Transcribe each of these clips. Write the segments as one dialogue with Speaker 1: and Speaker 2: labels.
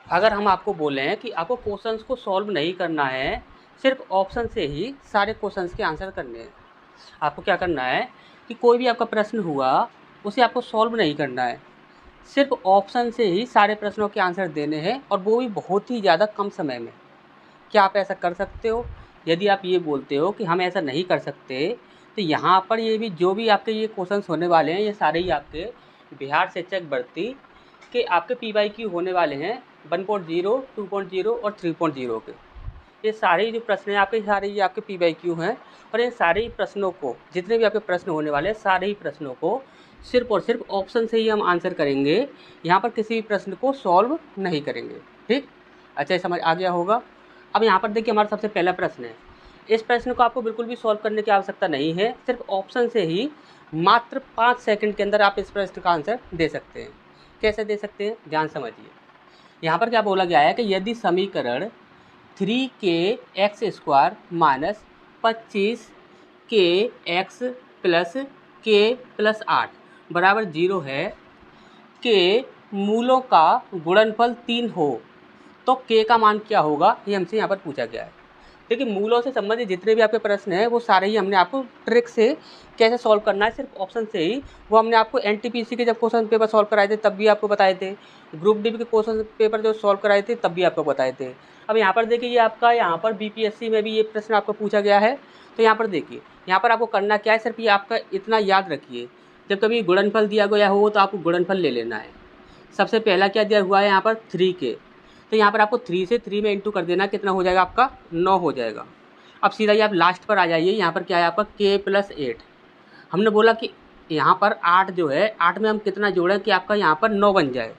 Speaker 1: अगर हम आपको बोलें कि आपको क्वेश्चंस को सॉल्व नहीं करना है, सिर्फ ऑप्शन से ही सारे क्वेश्चंस के आंसर करने हैं। आपको क्या करना है कि कोई भी आपका प्रश्न हुआ उसे आपको सॉल्व नहीं करना है, सिर्फ ऑप्शन से ही सारे प्रश्नों के आंसर देने हैं, और वो भी बहुत ही ज़्यादा कम समय में। क्या आप ऐसा कर सकते हो? यदि आप ये बोलते हो कि हम ऐसा नहीं कर सकते, तो यहाँ पर ये भी जो भी आपके ये क्वेश्चंस होने वाले हैं, ये सारे ही आपके बिहार शिक्षक भर्ती के आपके PYQ होने वाले हैं 1.0, 2.0 और 3.0 के। ये सारे जो प्रश्न हैं आपके, सारे ये आपके PYQ हैं, और इन सारे ही प्रश्नों को, जितने भी आपके प्रश्न होने वाले हैं, सारे ही प्रश्नों को सिर्फ और सिर्फ ऑप्शन से ही हम आंसर करेंगे। यहाँ पर किसी भी प्रश्न को सॉल्व नहीं करेंगे। ठीक, अच्छा, ये समझ आ गया होगा। अब यहाँ पर देखिए, हमारा सबसे पहला प्रश्न है। इस प्रश्न को आपको बिल्कुल भी सॉल्व करने की आवश्यकता नहीं है, सिर्फ ऑप्शन से ही मात्र 5 सेकंड के अंदर आप इस प्रश्न का आंसर दे सकते हैं। कैसे दे सकते हैं, ध्यान समझिए। यहाँ पर क्या बोला गया है कि यदि समीकरण 3kx² minus 25kx plus k plus 8 बराबर 0 है, के मूलों का गुणनफल 3 हो, तो k का मान क्या होगा, ये हमसे यहाँ पर पूछा गया है। देखिए, मूलों से संबंधित जितने भी आपके प्रश्न हैं वो सारे ही हमने आपको ट्रिक से कैसे सॉल्व करना है, सिर्फ ऑप्शन से ही, वो हमने आपको NTPC के जब क्वेश्चन पेपर सॉल्व कराए थे तब भी आपको बताए थे, ग्रुप डी के क्वेश्चन पेपर जो सॉल्व कराए थे तब भी आपको बताए थे। अब यहाँ पर देखिए, ये आपका यहाँ पर BPSC में भी ये प्रश्न आपको पूछा गया है। तो यहाँ पर देखिए, यहाँ पर आपको करना क्या है, सिर्फ ये आपका इतना याद रखिए, जब कभी गुणनफल दिया गया हो तो आपको गुणनफल ले लेना है। सबसे पहला क्या दिया हुआ है यहाँ पर 3k, तो यहाँ पर आपको 3 से 3 में इंटू कर देना, कितना हो जाएगा आपका 9 हो जाएगा। अब सीधा ही आप लास्ट पर आ जाइए, यहाँ पर क्या है आपका k प्लस 8। हमने बोला कि यहाँ पर 8 जो है, 8 में हम कितना जोड़ें कि आपका यहाँ पर 9 बन जाए।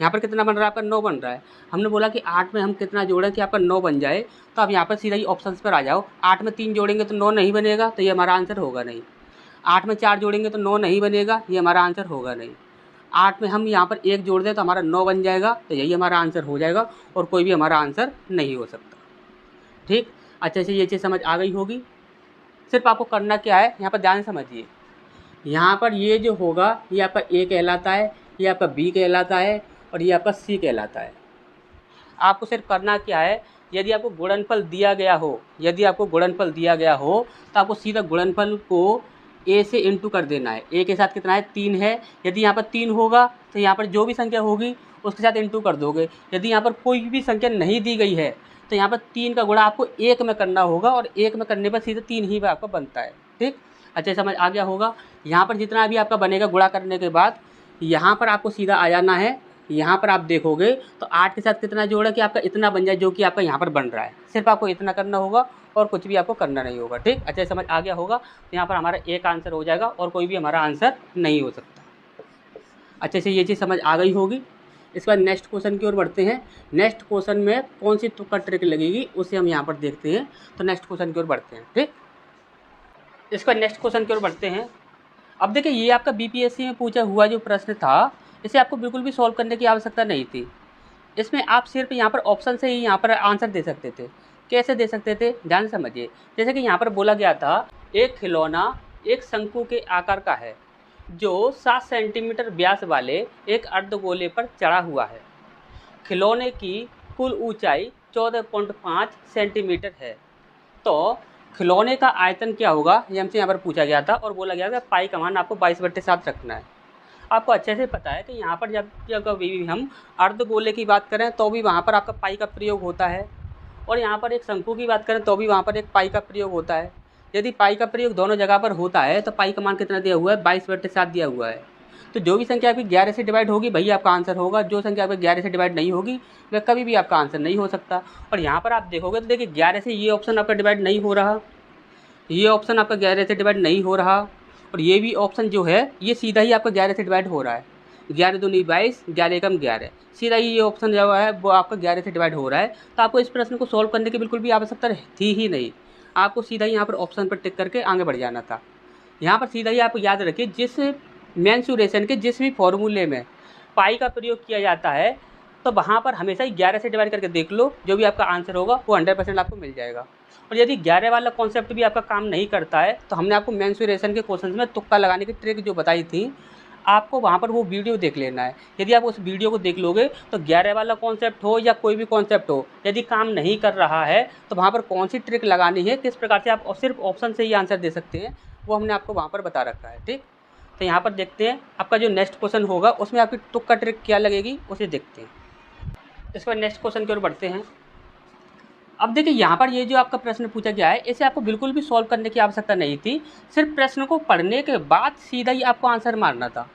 Speaker 1: यहाँ पर कितना बन रहा है आपका, 9 बन रहा है। हमने बोला कि 8 में हम कितना जोड़ें कि आपका 9 बन जाए। तो अब यहाँ पर सीधा ही ऑप्शन पर आ जाओ। 8 में 3 जोड़ेंगे तो 9 नहीं बनेगा, तो ये हमारा आंसर होगा नहीं। 8 में 4 जोड़ेंगे तो 9 नहीं बनेगा, ये हमारा आंसर होगा नहीं। 8 में हम यहाँ पर 1 जोड़ दें तो हमारा 9 बन जाएगा, तो यही हमारा आंसर हो जाएगा, और कोई भी हमारा आंसर नहीं हो सकता। ठीक, अच्छे से ये चीज़ समझ आ गई होगी। सिर्फ आपको करना क्या है, यहाँ पर ध्यान समझिए। यहाँ पर ये जो होगा, ये आपका A कहलाता है, ये आपका B कहलाता है, और ये आपका C कहलाता है। आपको सिर्फ करना क्या है, यदि आपको गुणनफल दिया गया हो, यदि आपको गुणनफल दिया गया हो तो आपको सीधा गुणनफल को A से इंटू कर देना है। A के साथ कितना है, 3 है। यदि यहाँ पर 3 होगा तो यहाँ पर जो भी संख्या होगी उसके साथ इंटू कर दोगे। यदि यहाँ पर कोई भी संख्या नहीं दी गई है तो यहाँ पर 3 का गुणा आपको 1 में करना होगा, और 1 में करने पर सीधा 3 ही आपका बनता है। ठीक, अच्छा, समझ आ गया होगा। यहाँ पर जितना भी आपका बनेगा गुणा करने के बाद, यहाँ पर आपको सीधा आ जाना है। यहाँ पर आप देखोगे तो 8 के साथ कितना जोड़ा कि आपका इतना बन जाए, जो कि आपका यहाँ पर बन रहा है। सिर्फ आपको इतना करना होगा और कुछ भी आपको करना नहीं होगा। ठीक, अच्छा, समझ आ गया होगा। तो यहाँ पर हमारा एक आंसर हो जाएगा और कोई भी हमारा आंसर नहीं हो सकता। अच्छे से ये चीज़ समझ आ गई होगी। इसके बाद नेक्स्ट क्वेश्चन की ओर बढ़ते हैं। नेक्स्ट क्वेश्चन में कौन सी तुक्का ट्रिक लगेगी उसे हम यहाँ पर देखते हैं। तो नेक्स्ट क्वेश्चन की ओर बढ़ते हैं। ठीक, इसके बाद नेक्स्ट क्वेश्चन की ओर बढ़ते हैं। अब देखिए, ये आपका BPSC में पूछा हुआ जो प्रश्न था, इसे आपको बिल्कुल भी सॉल्व करने की आवश्यकता नहीं थी। इसमें आप सिर्फ यहाँ पर ऑप्शन से ही यहाँ पर आंसर दे सकते थे। कैसे दे सकते थे, ध्यान समझिए। जैसे कि यहाँ पर बोला गया था, एक खिलौना एक शंकु के आकार का है जो 7 सेंटीमीटर व्यास वाले एक अर्धगोले पर चढ़ा हुआ है। खिलौने की कुल ऊंचाई 14.5 सेंटीमीटर है। तो खिलौने का आयतन क्या होगा, ये हमसे यहाँ पर पूछा गया था, और बोला गया था पाई का मान आपको 22/7 रखना है। आपको अच्छे से पता है कि यहाँ पर जब कभी भी हम अर्धगोले की बात करें तो भी वहाँ पर आपका पाई का प्रयोग होता है, और यहाँ पर एक शंकु की बात करें तो भी वहाँ पर एक पाई का प्रयोग होता है। यदि पाई का प्रयोग दोनों जगह पर होता है तो पाई का मान कितना दिया हुआ है, 22/7 दिया हुआ है। तो जो भी संख्या आपकी 11 से डिवाइड होगी वही आपका आंसर होगा। जो संख्या आपकी 11 से डिवाइड नहीं होगी वह कभी भी आपका आंसर नहीं हो सकता। और यहाँ पर आप देखोगे तो देखिए, 11 से ये ऑप्शन आपका डिवाइड नहीं हो रहा, ये ऑप्शन आपका 11 से डिवाइड नहीं हो रहा, और ये भी ऑप्शन जो है ये सीधा ही आपका 11 से डिवाइड हो रहा है। 11 दूनी 22, 11 एकम 11, सीधा ही ये ऑप्शन जो है वो आपका 11 से डिवाइड हो रहा है। तो आपको इस प्रश्न को सॉल्व करने की बिल्कुल भी आवश्यकता थी ही नहीं। आपको सीधा ही यहाँ पर ऑप्शन पर टिक करके आगे बढ़ जाना था। यहाँ पर सीधा ही आप याद रखिए, जिस मेंसुरेशन के जिस भी फॉर्मूले में पाई का प्रयोग किया जाता है तो वहाँ पर हमेशा ही 11 से डिवाइड करके देख लो, जो भी आपका आंसर होगा वो 100% आपको मिल जाएगा। और यदि 11 वाला कॉन्सेप्ट भी आपका काम नहीं करता है तो हमने आपको मेंसुरेशन के क्वेश्चन में तुक्का लगाने की ट्रिक जो बताई थी, आपको वहाँ पर वो वीडियो देख लेना है। यदि आप उस वीडियो को देख लोगे तो 11 वाला कॉन्सेप्ट हो या कोई भी कॉन्सेप्ट हो, यदि काम नहीं कर रहा है तो वहाँ पर कौन सी ट्रिक लगानी है, किस प्रकार से आप सिर्फ ऑप्शन से ही आंसर दे सकते हैं, वो हमने आपको वहाँ पर बता रखा है। ठीक, तो यहाँ पर देखते हैं आपका जो नेक्स्ट क्वेश्चन होगा उसमें आपकी तुक्का ट्रिक क्या लगेगी, उसे देखते हैं। इसके बाद नेक्स्ट क्वेश्चन की ओर बढ़ते हैं। अब देखिए यहाँ पर ये जो आपका प्रश्न पूछा गया है, इसे आपको बिल्कुल भी सॉल्व करने की आवश्यकता नहीं थी। सिर्फ प्रश्न को पढ़ने के बाद सीधा ही आपको आंसर मारना था।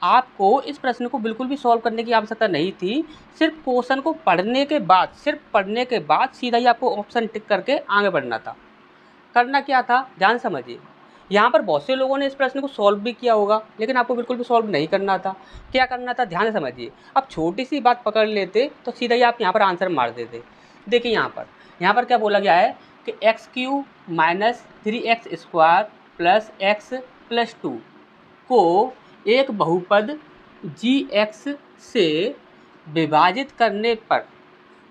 Speaker 1: आपको इस प्रश्न को बिल्कुल भी सॉल्व करने की आवश्यकता नहीं थी। सिर्फ क्वेश्चन को पढ़ने के बाद, सिर्फ पढ़ने के बाद सीधा ही आपको ऑप्शन टिक करके आगे बढ़ना था। करना क्या था, ध्यान समझिए। यहाँ पर बहुत से लोगों ने इस प्रश्न को सॉल्व भी किया होगा, लेकिन आपको बिल्कुल भी सॉल्व नहीं करना था। क्या करना था, ध्यान समझिए। अब छोटी सी बात पकड़ लेते तो सीधा ही आप यहाँ पर आंसर मार देते। देखिए यहाँ पर क्या बोला गया है कि x³ minus 3x² plus x plus 2 को एक बहुपद gx से विभाजित करने पर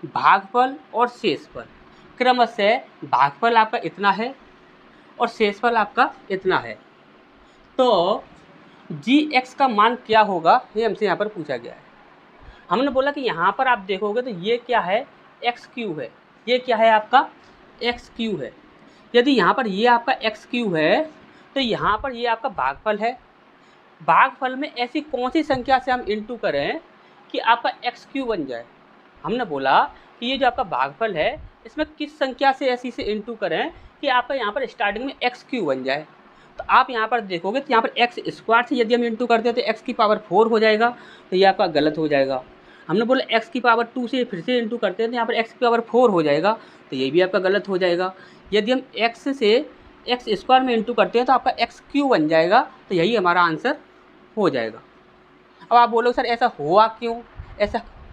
Speaker 1: भागफल और शेषफल क्रमशः भागफल आपका इतना है और शेषफल आपका इतना है, तो gx का मान क्या होगा, ये हमसे यहाँ पर पूछा गया है। हमने बोला कि यहाँ पर आप देखोगे तो ये क्या है, x³ है। ये क्या है, आपका x³ है। यदि यहाँ पर ये आपका x³ है तो यहाँ पर ये आपका भागफल है। भागफल में ऐसी कौन सी संख्या से हम इंटू करें कि आपका x³ बन जाए। हमने बोला कि ये जो आपका भागफल है इसमें किस संख्या से ऐसी से इंटू करें कि आपका यहाँ पर स्टार्टिंग में x³ बन जाए। तो आप यहाँ पर देखोगे तो यहाँ पर x² से यदि हम इंटू करते हैं तो x की पावर 4 हो जाएगा, तो ये आपका गलत हो जाएगा। हमने बोला x की पावर 2 से फिर से इंटू करते हैं तो यहाँ पर x की पावर 4 हो जाएगा, तो ये भी आपका गलत हो जाएगा। यदि हम x से x² में इंटू करते हैं तो आपका x³ बन जाएगा, तो यही हमारा आंसर हो जाएगा। अब आप बोलोगे सर ऐसा हुआ क्यों,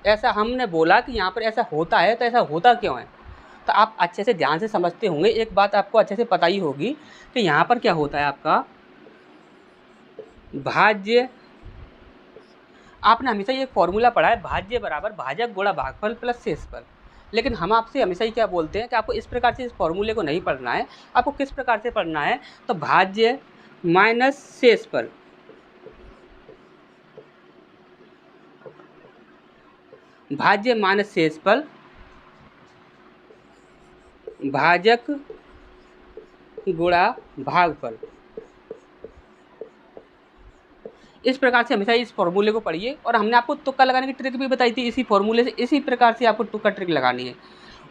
Speaker 1: ऐसा हमने बोला कि यहाँ पर ऐसा होता है, तो ऐसा होता क्यों है। तो आप अच्छे से ध्यान से समझते होंगे, एक बात आपको अच्छे से पता ही होगी कि यहाँ पर क्या होता है आपका भाज्य। आपने हमेशा ये फॉर्मूला पढ़ा है, भाज्य बराबर भाजक गुणा भागफल प्लस शेषफल। लेकिन हम आपसे हमेशा ही क्या बोलते हैं कि आपको इस प्रकार से इस फॉर्मूले को नहीं पढ़ना है। आपको किस प्रकार से पढ़ना है, तो भाज्य माइनस शेषफल, भाज्य माइनस शेषफल भाजक गुणा भागफल। इस प्रकार से हमेशा इस फॉर्मूले को पढ़िए। और हमने आपको तुक्का लगाने की ट्रिक भी बताई थी, इसी फॉर्मूले से इसी प्रकार से आपको तुक्का ट्रिक लगानी है।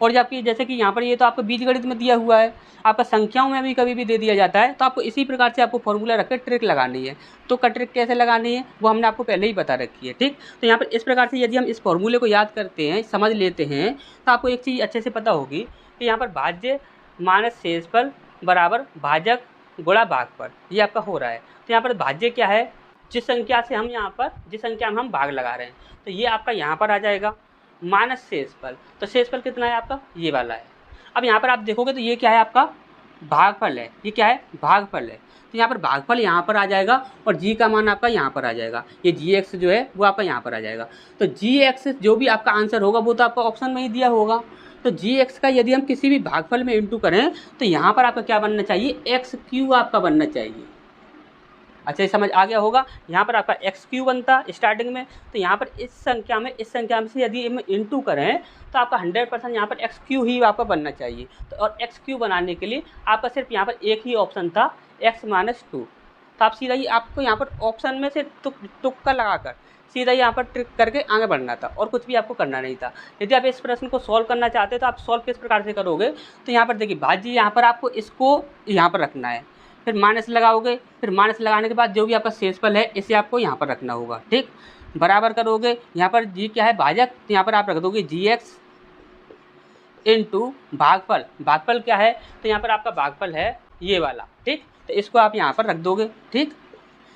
Speaker 1: और जब आपकी जैसे कि यहाँ पर ये तो आपका बीजगणित में दिया हुआ है, आपका संख्याओं में भी कभी भी दे दिया जाता है, तो आपको इसी प्रकार से आपको फॉर्मूला रख कर ट्रिक लगानी है। तुक्का ट्रिक कैसे लगानी है वो हमने आपको पहले ही बता रखी है। ठीक, तो यहाँ पर इस प्रकार से यदि हम इस फॉर्मूले को याद करते हैं, समझ लेते हैं, तो आपको एक चीज़ अच्छे से पता होगी कि यहाँ पर भाज्य माइनस शेषफल बराबर भाजक गुणा भागफल, ये आपका हो रहा है। तो यहाँ पर भाज्य क्या है, जिस संख्या में हम भाग लगा रहे हैं, तो ये आपका यहाँ पर आ जाएगा माइनस शेषफल। तो शेषफल कितना है आपका, ये वाला है। अब यहाँ पर आप देखोगे तो ये क्या है, आपका भागफल है। ये क्या है, भागफल है। तो यहाँ पर भागफल यहाँ पर आ जाएगा और जी का मान आपका यहाँ पर आ जाएगा। ये gx जो है वो आपका यहाँ पर आ जाएगा। तो gx जो भी आपका आंसर होगा वो तो आपका ऑप्शन में ही दिया होगा। तो gx का यदि हम किसी भी भागफल में इंटू करें तो यहाँ पर आपका क्या बनना चाहिए, x³ आपका बनना चाहिए। अच्छा, ये समझ आ गया होगा। यहाँ पर आपका x³ बनता स्टार्टिंग में, तो यहाँ पर इस संख्या में से यदि हम इंटू करें तो आपका 100% यहाँ पर x³ ही आपका बनना चाहिए। तो और x³ बनाने के लिए आपका सिर्फ यहाँ पर एक ही ऑप्शन था, x माइनस 2। तो आप सीधा ही आपको यहाँ पर ऑप्शन में से तुक्का लगाकर सीधा यहाँ पर ट्रिक करके आगे बढ़ना था, और कुछ भी आपको करना नहीं था। यदि आप इस प्रश्न को सॉल्व करना चाहते हैं तो आप सॉल्व किस प्रकार से करोगे, तो यहाँ पर देखिए भाज्य, यहाँ पर आपको इसको यहाँ पर रखना है, फिर माइनस लगाओगे, फिर माइनस लगाने के बाद जो भी आपका शेषफल है इसे आपको यहाँ पर रखना होगा। ठीक, बराबर करोगे, यहाँ पर जी क्या है, भाजक, तो यहाँ पर आप रख दोगे gx इंटू भागफल। भागफल क्या है, तो यहाँ पर आपका भागफल है ये वाला। ठीक, तो इसको आप यहाँ पर रख दोगे। ठीक,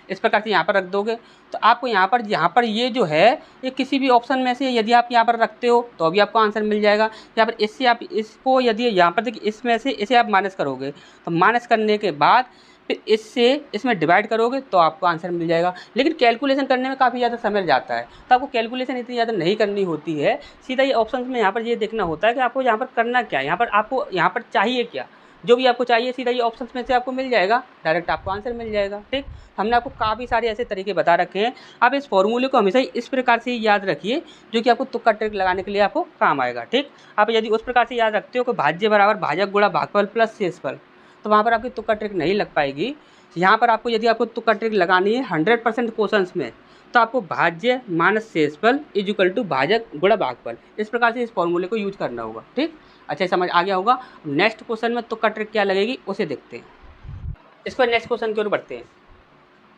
Speaker 1: इस प्रकार से यहाँ पर रख दोगे तो आपको यहाँ पर ये जो है ये किसी भी ऑप्शन में से यदि आप यहाँ पर रखते हो तो अभी आपको आंसर मिल जाएगा। यहाँ पर इससे आप इसको यदि यहाँ पर देखिए इसमें से इसे आप माइनस करोगे, तो माइनस करने के बाद फिर इसमें डिवाइड करोगे तो आपको आंसर मिल जाएगा। लेकिन कैलकुलेशन करने में काफ़ी ज़्यादा समय जाता है, तो आपको कैलकुलेशन इतनी ज़्यादा नहीं करनी होती है। सीधा ये ऑप्शन में यहाँ पर ये देखना होता है कि आपको यहाँ पर करना क्या है, यहाँ पर आपको यहाँ पर चाहिए क्या। जो भी आपको चाहिए सीधा ये ऑप्शन में से आपको मिल जाएगा, डायरेक्ट आपको आंसर मिल जाएगा। ठीक, हमने आपको काफ़ी सारे ऐसे तरीके बता रखे हैं। आप इस फॉर्मूले को हमेशा इस प्रकार से याद रखिए जो कि आपको तुक्का ट्रिक लगाने के लिए आपको काम आएगा। ठीक, आप यदि उस प्रकार से याद रखते हो कि भाज्य बराबर भाजक गुणा भागफल प्लस शेषफल, तो वहाँ पर आपकी तुक्का ट्रिक नहीं लग पाएगी। यहाँ पर आपको यदि आपको तुक्का ट्रिक लगानी है 100% क्वेश्चंस में, तो आपको भाज्य माइनस शेषफल इज इक्वल टू भाजक गुणा भागफल, इस प्रकार से इस फॉर्मूले को यूज करना होगा। ठीक, अच्छा समझ आ गया होगा। नेक्स्ट क्वेश्चन में तुक्का ट्रिक क्या लगेगी उसे देखते हैं। इस पर नेक्स्ट क्वेश्चन की ओर बढ़ते हैं।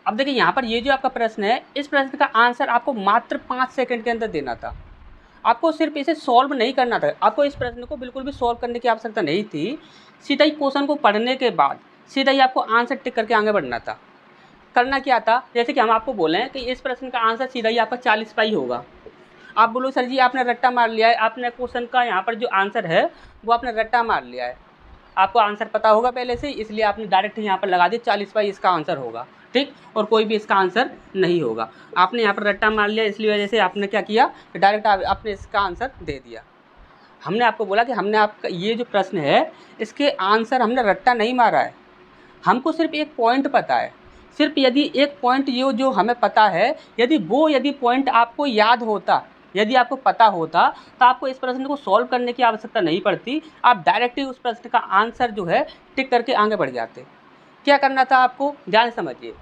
Speaker 1: अब देखिए यहाँ पर ये जो आपका प्रश्न है, इस प्रश्न का आंसर आपको मात्र 5 सेकंड के अंदर देना था। आपको सिर्फ इसे सॉल्व नहीं करना था, आपको इस प्रश्न को बिल्कुल भी सॉल्व करने की आवश्यकता नहीं थी। सीधा ही क्वेश्चन को पढ़ने के बाद सीधा ही आपको आंसर टिक करके आगे बढ़ना था। करना क्या था, जैसे कि हम आपको बोले हैं कि इस प्रश्न का आंसर सीधा ही आपका 40 पाई होगा। आप बोलो सर जी आपने रट्टा मार लिया है, आपने क्वेश्चन का यहाँ पर जो आंसर है वो आपने रट्टा मार लिया है, आपको आंसर पता होगा पहले से, इसलिए आपने डायरेक्ट यहाँ पर लगा दिया 40 पाई इसका आंसर होगा। ठीक, और कोई भी इसका आंसर नहीं होगा। आपने यहाँ पर रट्टा मार लिया, इसलिए वजह से आपने क्या किया, डायरेक्ट आपने इसका आंसर दे दिया। हमने आपको बोला कि हमने आपका ये जो प्रश्न है इसके आंसर हमने रट्टा नहीं मारा है, हमको सिर्फ एक पॉइंट पता है। सिर्फ यदि एक पॉइंट ये जो हमें पता है, यदि पॉइंट आपको याद होता, यदि आपको पता होता, तो आपको इस प्रश्न को सॉल्व करने की आवश्यकता नहीं पड़ती। आप डायरेक्ट ही उस प्रश्न का आंसर जो है टिक करके आगे बढ़ जाते। क्या करना था आपको, ध्यान समझिए।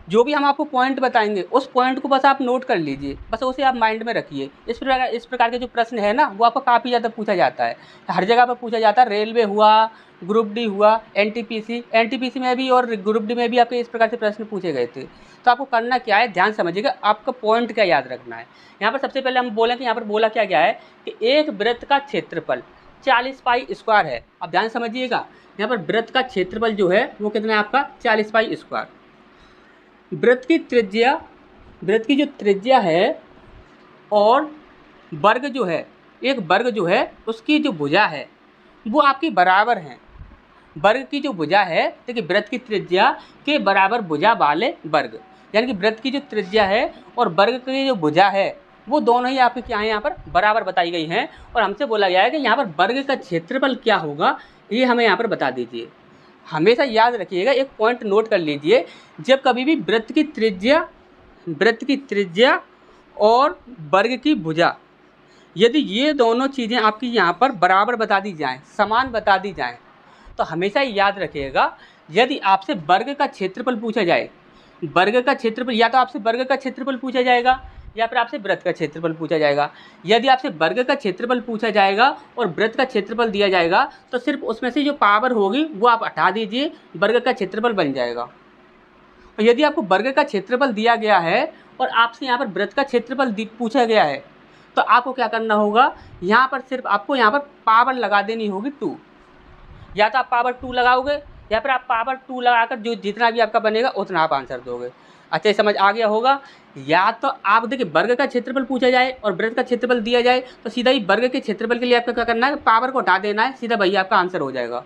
Speaker 1: जो भी हम आपको पॉइंट बताएंगे उस पॉइंट को बस आप नोट कर लीजिए, बस उसे आप माइंड में रखिए। इस प्रकार के जो प्रश्न है ना वो आपको काफ़ी ज़्यादा पूछा जाता है, हर जगह पर पूछा जाता है। रेलवे हुआ, ग्रुप डी हुआ, एनटीपीसी में भी और ग्रुप डी में भी आपके इस प्रकार से प्रश्न पूछे गए थे। तो आपको करना क्या है, ध्यान समझिएगा, आपका पॉइंट क्या याद रखना है। यहाँ पर सबसे पहले हम बोलें कि यहाँ पर बोला क्या गया है कि एक वृत्त का क्षेत्रफल 40 पाई स्क्वायर है। अब ध्यान समझिएगा, यहाँ पर वृत्त का क्षेत्रफल जो है वो कितना है आपका 40 पाई स्क्वायर। वृत्त की जो त्रिज्या है और वर्ग जो है, एक वर्ग जो है उसकी जो भुजा है वो आपकी बराबर हैं। वर्ग की जो भुजा है, देखिए वृत्त की त्रिज्या के बराबर भुजा वाले वर्ग, यानी कि वृत्त की जो त्रिज्या है और वर्ग की जो भुजा है वो दोनों ही आपके क्या है यहाँ पर बराबर बताई गई हैं। और हमसे बोला गया है कि यहाँ पर वर्ग का क्षेत्रफल क्या होगा ये हमें यहाँ पर बता दीजिए। हमेशा याद रखिएगा, एक पॉइंट नोट कर लीजिए, जब कभी भी वृत्त की त्रिज्या और वर्ग की भुजा, यदि ये दोनों चीज़ें आपकी यहाँ पर बराबर बता दी जाएं, समान बता दी जाएं, तो हमेशा याद रखिएगा यदि आपसे वर्ग का क्षेत्रफल पूछा जाए, वर्ग का क्षेत्रफल या तो आपसे वर्ग का क्षेत्रफल पूछा जाएगा या फिर आपसे वृत्त का क्षेत्रफल पूछा जाएगा। यदि आपसे वर्ग का क्षेत्रफल पूछा जाएगा और वृत्त का क्षेत्रफल दिया जाएगा तो सिर्फ उसमें से जो पावर होगी वो आप हटा दीजिए, वर्ग का क्षेत्रफल बन जाएगा। और यदि आपको वर्ग का क्षेत्रफल दिया गया है और आपसे यहाँ पर वृत्त का क्षेत्रफल पूछा गया है तो आपको क्या करना होगा, यहाँ पर सिर्फ आपको यहाँ पर पावर लगा देनी होगी 2। या तो आप पावर 2 लगाओगे या फिर आप पावर 2 लगाकर जो जितना भी आपका बनेगा उतना आप आंसर दोगे। अच्छा समझ आ गया होगा। या तो आप देखिए वर्ग का क्षेत्रफल पूछा जाए और वृत्त का क्षेत्रफल दिया जाए तो सीधा ही वर्ग के क्षेत्रफल के लिए आपको क्या करना है, पावर को हटा देना है, सीधा भैया आपका आंसर हो जाएगा।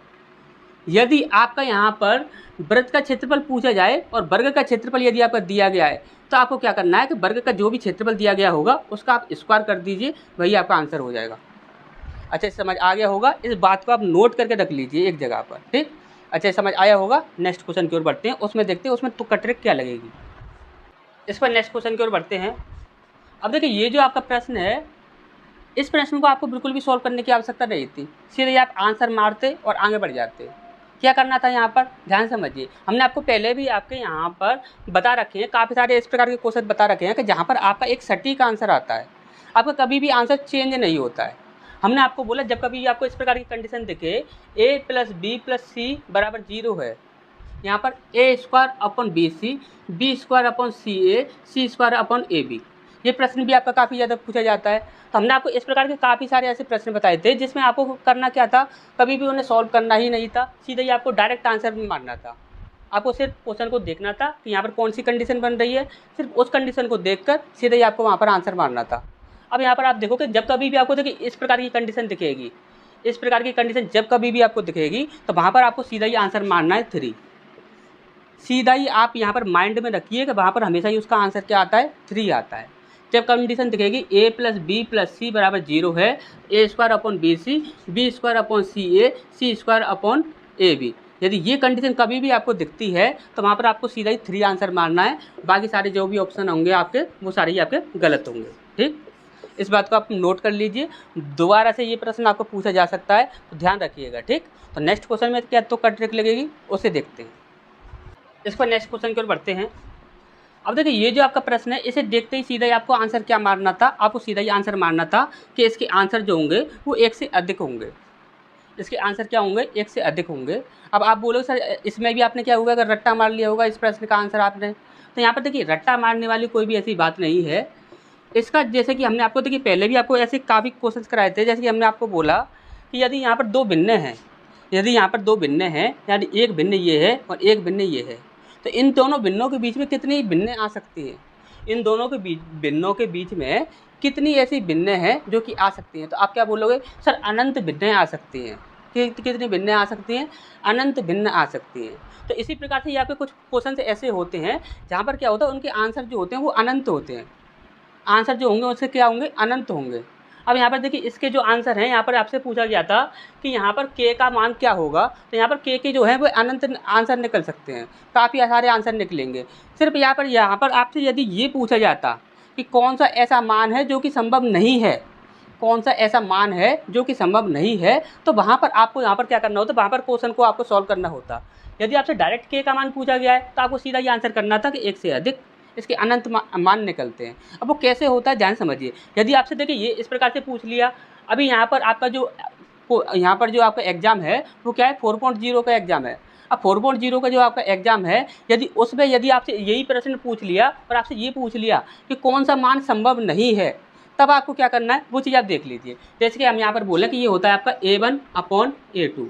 Speaker 1: यदि आपका यहाँ पर वृत्त का क्षेत्रफल पूछा जाए और वर्ग का क्षेत्रफल यदि आपका दिया गया है तो आपको क्या करना है कि वर्ग का जो भी क्षेत्रफल दिया गया होगा उसका आप स्क्वायर कर दीजिए, वही आपका आंसर हो जाएगा। अच्छा समझ आ गया होगा, इस बात को आप नोट करके रख लीजिए एक जगह पर। ठीक, अच्छा समझ आया होगा। नेक्स्ट क्वेश्चन की ओर बढ़ते हैं, उसमें देखते हैं उसमें तुक्का ट्रिक क्या लगेगी। इस पर नेक्स्ट क्वेश्चन की ओर बढ़ते हैं। अब देखिए ये जो आपका प्रश्न है, इस प्रश्न को आपको बिल्कुल भी सॉल्व करने की आवश्यकता नहीं थी, सीधे आप आंसर मारते और आगे बढ़ जाते। क्या करना था यहाँ पर, ध्यान समझिए। हमने आपको पहले भी आपके यहाँ पर बता रखे हैं, काफ़ी सारे इस प्रकार के क्वेश्चन बता रखे हैं कि जहाँ पर आपका एक सटीक आंसर आता है, आपका कभी भी आंसर चेंज नहीं होता है। हमने आपको बोला जब कभी आपको इस प्रकार की कंडीशन दिखे a + b + c = 0 है, यहाँ पर a² upon bc, b² upon ca, c² upon ab, ये प्रश्न भी आपका काफ़ी ज़्यादा पूछा जाता है। तो हमने आपको इस प्रकार के काफ़ी सारे ऐसे प्रश्न बताए थे जिसमें आपको करना क्या था, कभी भी उन्हें सॉल्व करना ही नहीं था, सीधे ही आपको डायरेक्ट आंसर भी मारना था। आपको सिर्फ क्वेश्चन को देखना था कि यहाँ पर कौन सी कंडीशन बन रही है, सिर्फ उस कंडीशन को देखकर सीधे ही आपको वहाँ पर आंसर मारना था। अब यहाँ पर आप देखो कि जब कभी भी आपको देखिए इस प्रकार की कंडीशन दिखेगी, इस प्रकार की कंडीशन जब कभी भी आपको दिखेगी तो वहाँ पर आपको सीधा ही आंसर मारना है 3। सीधा ही आप यहाँ पर माइंड में रखिए कि वहाँ पर हमेशा ही उसका आंसर क्या आता है, 3 आता है। जब कंडीशन दिखेगी a + b + c = 0 है, a² upon bc, b² upon ca, c² upon A B. यदि ये कंडीशन कभी भी आपको दिखती है तो वहाँ पर आपको सीधा ही 3 आंसर मारना है, बाकी सारे जो भी ऑप्शन होंगे आपके वो सारे ही आपके गलत होंगे। ठीक, इस बात को आप नोट कर लीजिए, दोबारा से ये प्रश्न आपको पूछा जा सकता है तो ध्यान रखिएगा। ठीक, तो नेक्स्ट क्वेश्चन में क्या तो ट्रिक लगेगी उसे देखते हैं। इस पर नेक्स्ट क्वेश्चन की ओर बढ़ते हैं। अब देखिए ये जो आपका प्रश्न है इसे देखते ही सीधा ही आपको आंसर क्या मारना था, आपको सीधा ही आंसर मारना था कि इसके आंसर जो होंगे वो 1 से अधिक होंगे। इसके आंसर क्या होंगे, 1 से अधिक होंगे। अब आप बोलोगे सर इसमें भी आपने क्या होगा, अगर रट्टा मार लिया होगा इस प्रश्न का आंसर आपने, तो यहाँ पर देखिए रट्टा मारने वाली कोई भी ऐसी बात नहीं है। इसका जैसे कि हमने आपको देखिए पहले भी आपको ऐसे काफ़ी क्वेश्चन कराए थे, जैसे कि हमने आपको बोला कि यदि यहाँ पर 2 भिन्न हैं, यदि यहाँ पर 2 भिन्न हैं, यानी एक भिन्न ये है और एक भिन्न ये है, तो इन दोनों भिन्नों के बीच में कितनी भिन्न आ सकती है, इन दोनों के भिन्नों के बीच में कितनी ऐसी भिन्न हैं जो कि आ सकती हैं। तो आप क्या बोलोगे, सर अनंत भिन्न आ सकती हैं। कितनी भिन्न आ सकती हैं, अनंत भिन्न आ सकती हैं। तो इसी प्रकार से यहाँ पे कुछ क्वेश्चन ऐसे होते हैं जहाँ पर क्या होता है, उनके आंसर जो होते हैं वो अनंत होते हैं, आंसर जो होंगे उसके क्या होंगे, अनंत होंगे। अब यहाँ पर देखिए इसके जो आंसर हैं, यहाँ पर आपसे पूछा गया था कि यहाँ पर k का मान क्या होगा, तो यहाँ पर k के जो है वो अनंत आंसर निकल सकते हैं, काफ़ी सारे आंसर निकलेंगे। सिर्फ यहाँ पर आपसे यदि ये पूछा जाता कि कौन सा ऐसा मान है जो कि संभव नहीं है, कौन सा ऐसा मान है जो कि संभव नहीं है, तो वहाँ पर आपको यहाँ पर क्या करना होता, वहाँ पर क्वेश्चन को आपको सॉल्व करना होता। यदि आपसे डायरेक्ट k का मान पूछा गया है तो आपको सीधा ये आंसर करना था कि 1 से अधिक इसके अनंत मान निकलते हैं। अब वो कैसे होता है ध्यान समझिए। यदि आपसे देखिए ये इस प्रकार से पूछ लिया, अभी यहाँ पर आपका जो आपका एग्ज़ाम है वो क्या है, 4.0 का एग्ज़ाम है। अब 4.0 का जो आपका एग्ज़ाम है, यदि उसमें यदि आपसे यही प्रश्न पूछ लिया और आपसे ये पूछ लिया कि कौन सा मान संभव नहीं है, तब आपको क्या करना है वो चीज़ आप देख लीजिए। जैसे कि हम यहाँ पर बोले कि ये होता है आपका A1/A2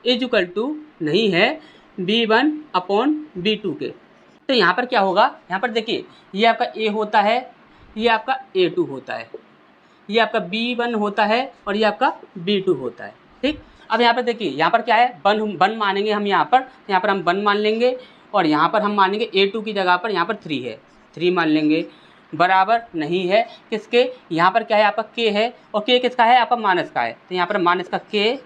Speaker 1: इक्वल टू नहीं है B1/B2 के। तो यहाँ पर क्या होगा, यहाँ पर देखिए ये आपका A होता है, ये आपका A2 होता है, ये आपका B1 होता है और ये आपका B2 होता है। ठीक, अब यहाँ पर देखिए यहाँ पर क्या है, वन मानेंगे हम, यहाँ पर हम वन मान लेंगे और यहाँ पर हम मानेंगे A2 की जगह पर यहाँ पर 3 है, 3 मान लेंगे, बराबर नहीं है किसके, यहाँ पर क्या है आपका k है और k किसका है, आपका माइनस का है, तो यहाँ पर माइनस का k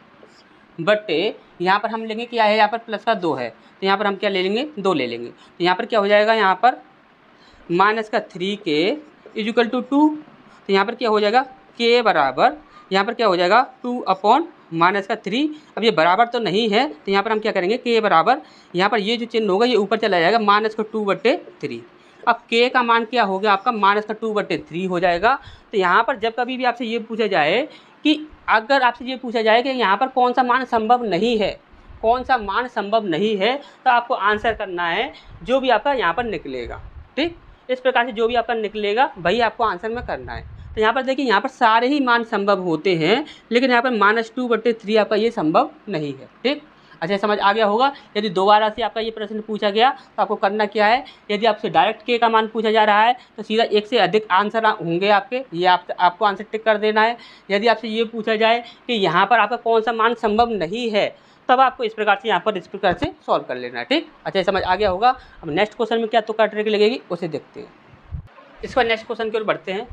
Speaker 1: बटे यहाँ पर हम लेंगे क्या है, यहाँ पर प्लस का 2 है, तो यहाँ पर हम क्या ले लेंगे, 2 ले लेंगे। तो यहाँ पर क्या हो जाएगा, यहाँ पर माइनस का 3k इक्वल टू 2, तो यहाँ पर क्या हो जाएगा k बराबर, यहाँ पर क्या हो जाएगा 2/-3। अब ये बराबर तो नहीं है तो यहाँ पर हम क्या करेंगे, k बराबर, यहाँ पर ये जो चिन्ह होगा ये ऊपर चला जाएगा, -2/3। अब k का मान क्या हो गया आपका, -2/3 हो जाएगा। तो यहाँ पर जब कभी भी आपसे ये पूछा जाए कि अगर आपसे ये पूछा जाए कि यहाँ पर कौन सा मान संभव नहीं है, कौन सा मान संभव नहीं है, तो आपको आंसर करना है जो भी आपका यहाँ पर निकलेगा। ठीक, इस प्रकार से जो भी आपका निकलेगा वही आपको आंसर में करना है। तो यहाँ पर देखिए यहाँ पर सारे ही मान संभव होते हैं, लेकिन यहाँ पर -2/3 आपका ये संभव नहीं है। ठीक, अच्छा समझ आ गया होगा। यदि दोबारा से आपका ये प्रश्न पूछा गया तो आपको करना क्या है, यदि आपसे डायरेक्ट k का मान पूछा जा रहा है तो सीधा 1 से अधिक आंसर होंगे आपके, ये आपको आंसर टिक कर देना है। यदि आपसे ये पूछा जाए कि यहाँ पर आपका कौन सा मान संभव नहीं है, तब आपको इस प्रकार से यहाँ पर इस प्रकार से सॉल्व कर लेना है। ठीक, अच्छा समझ आ गया होगा। अब नेक्स्ट क्वेश्चन में क्या तुक्का ट्रिक लगेगी उसे देखते हैं। इसका नेक्स्ट क्वेश्चन की ओर बढ़ते हैं।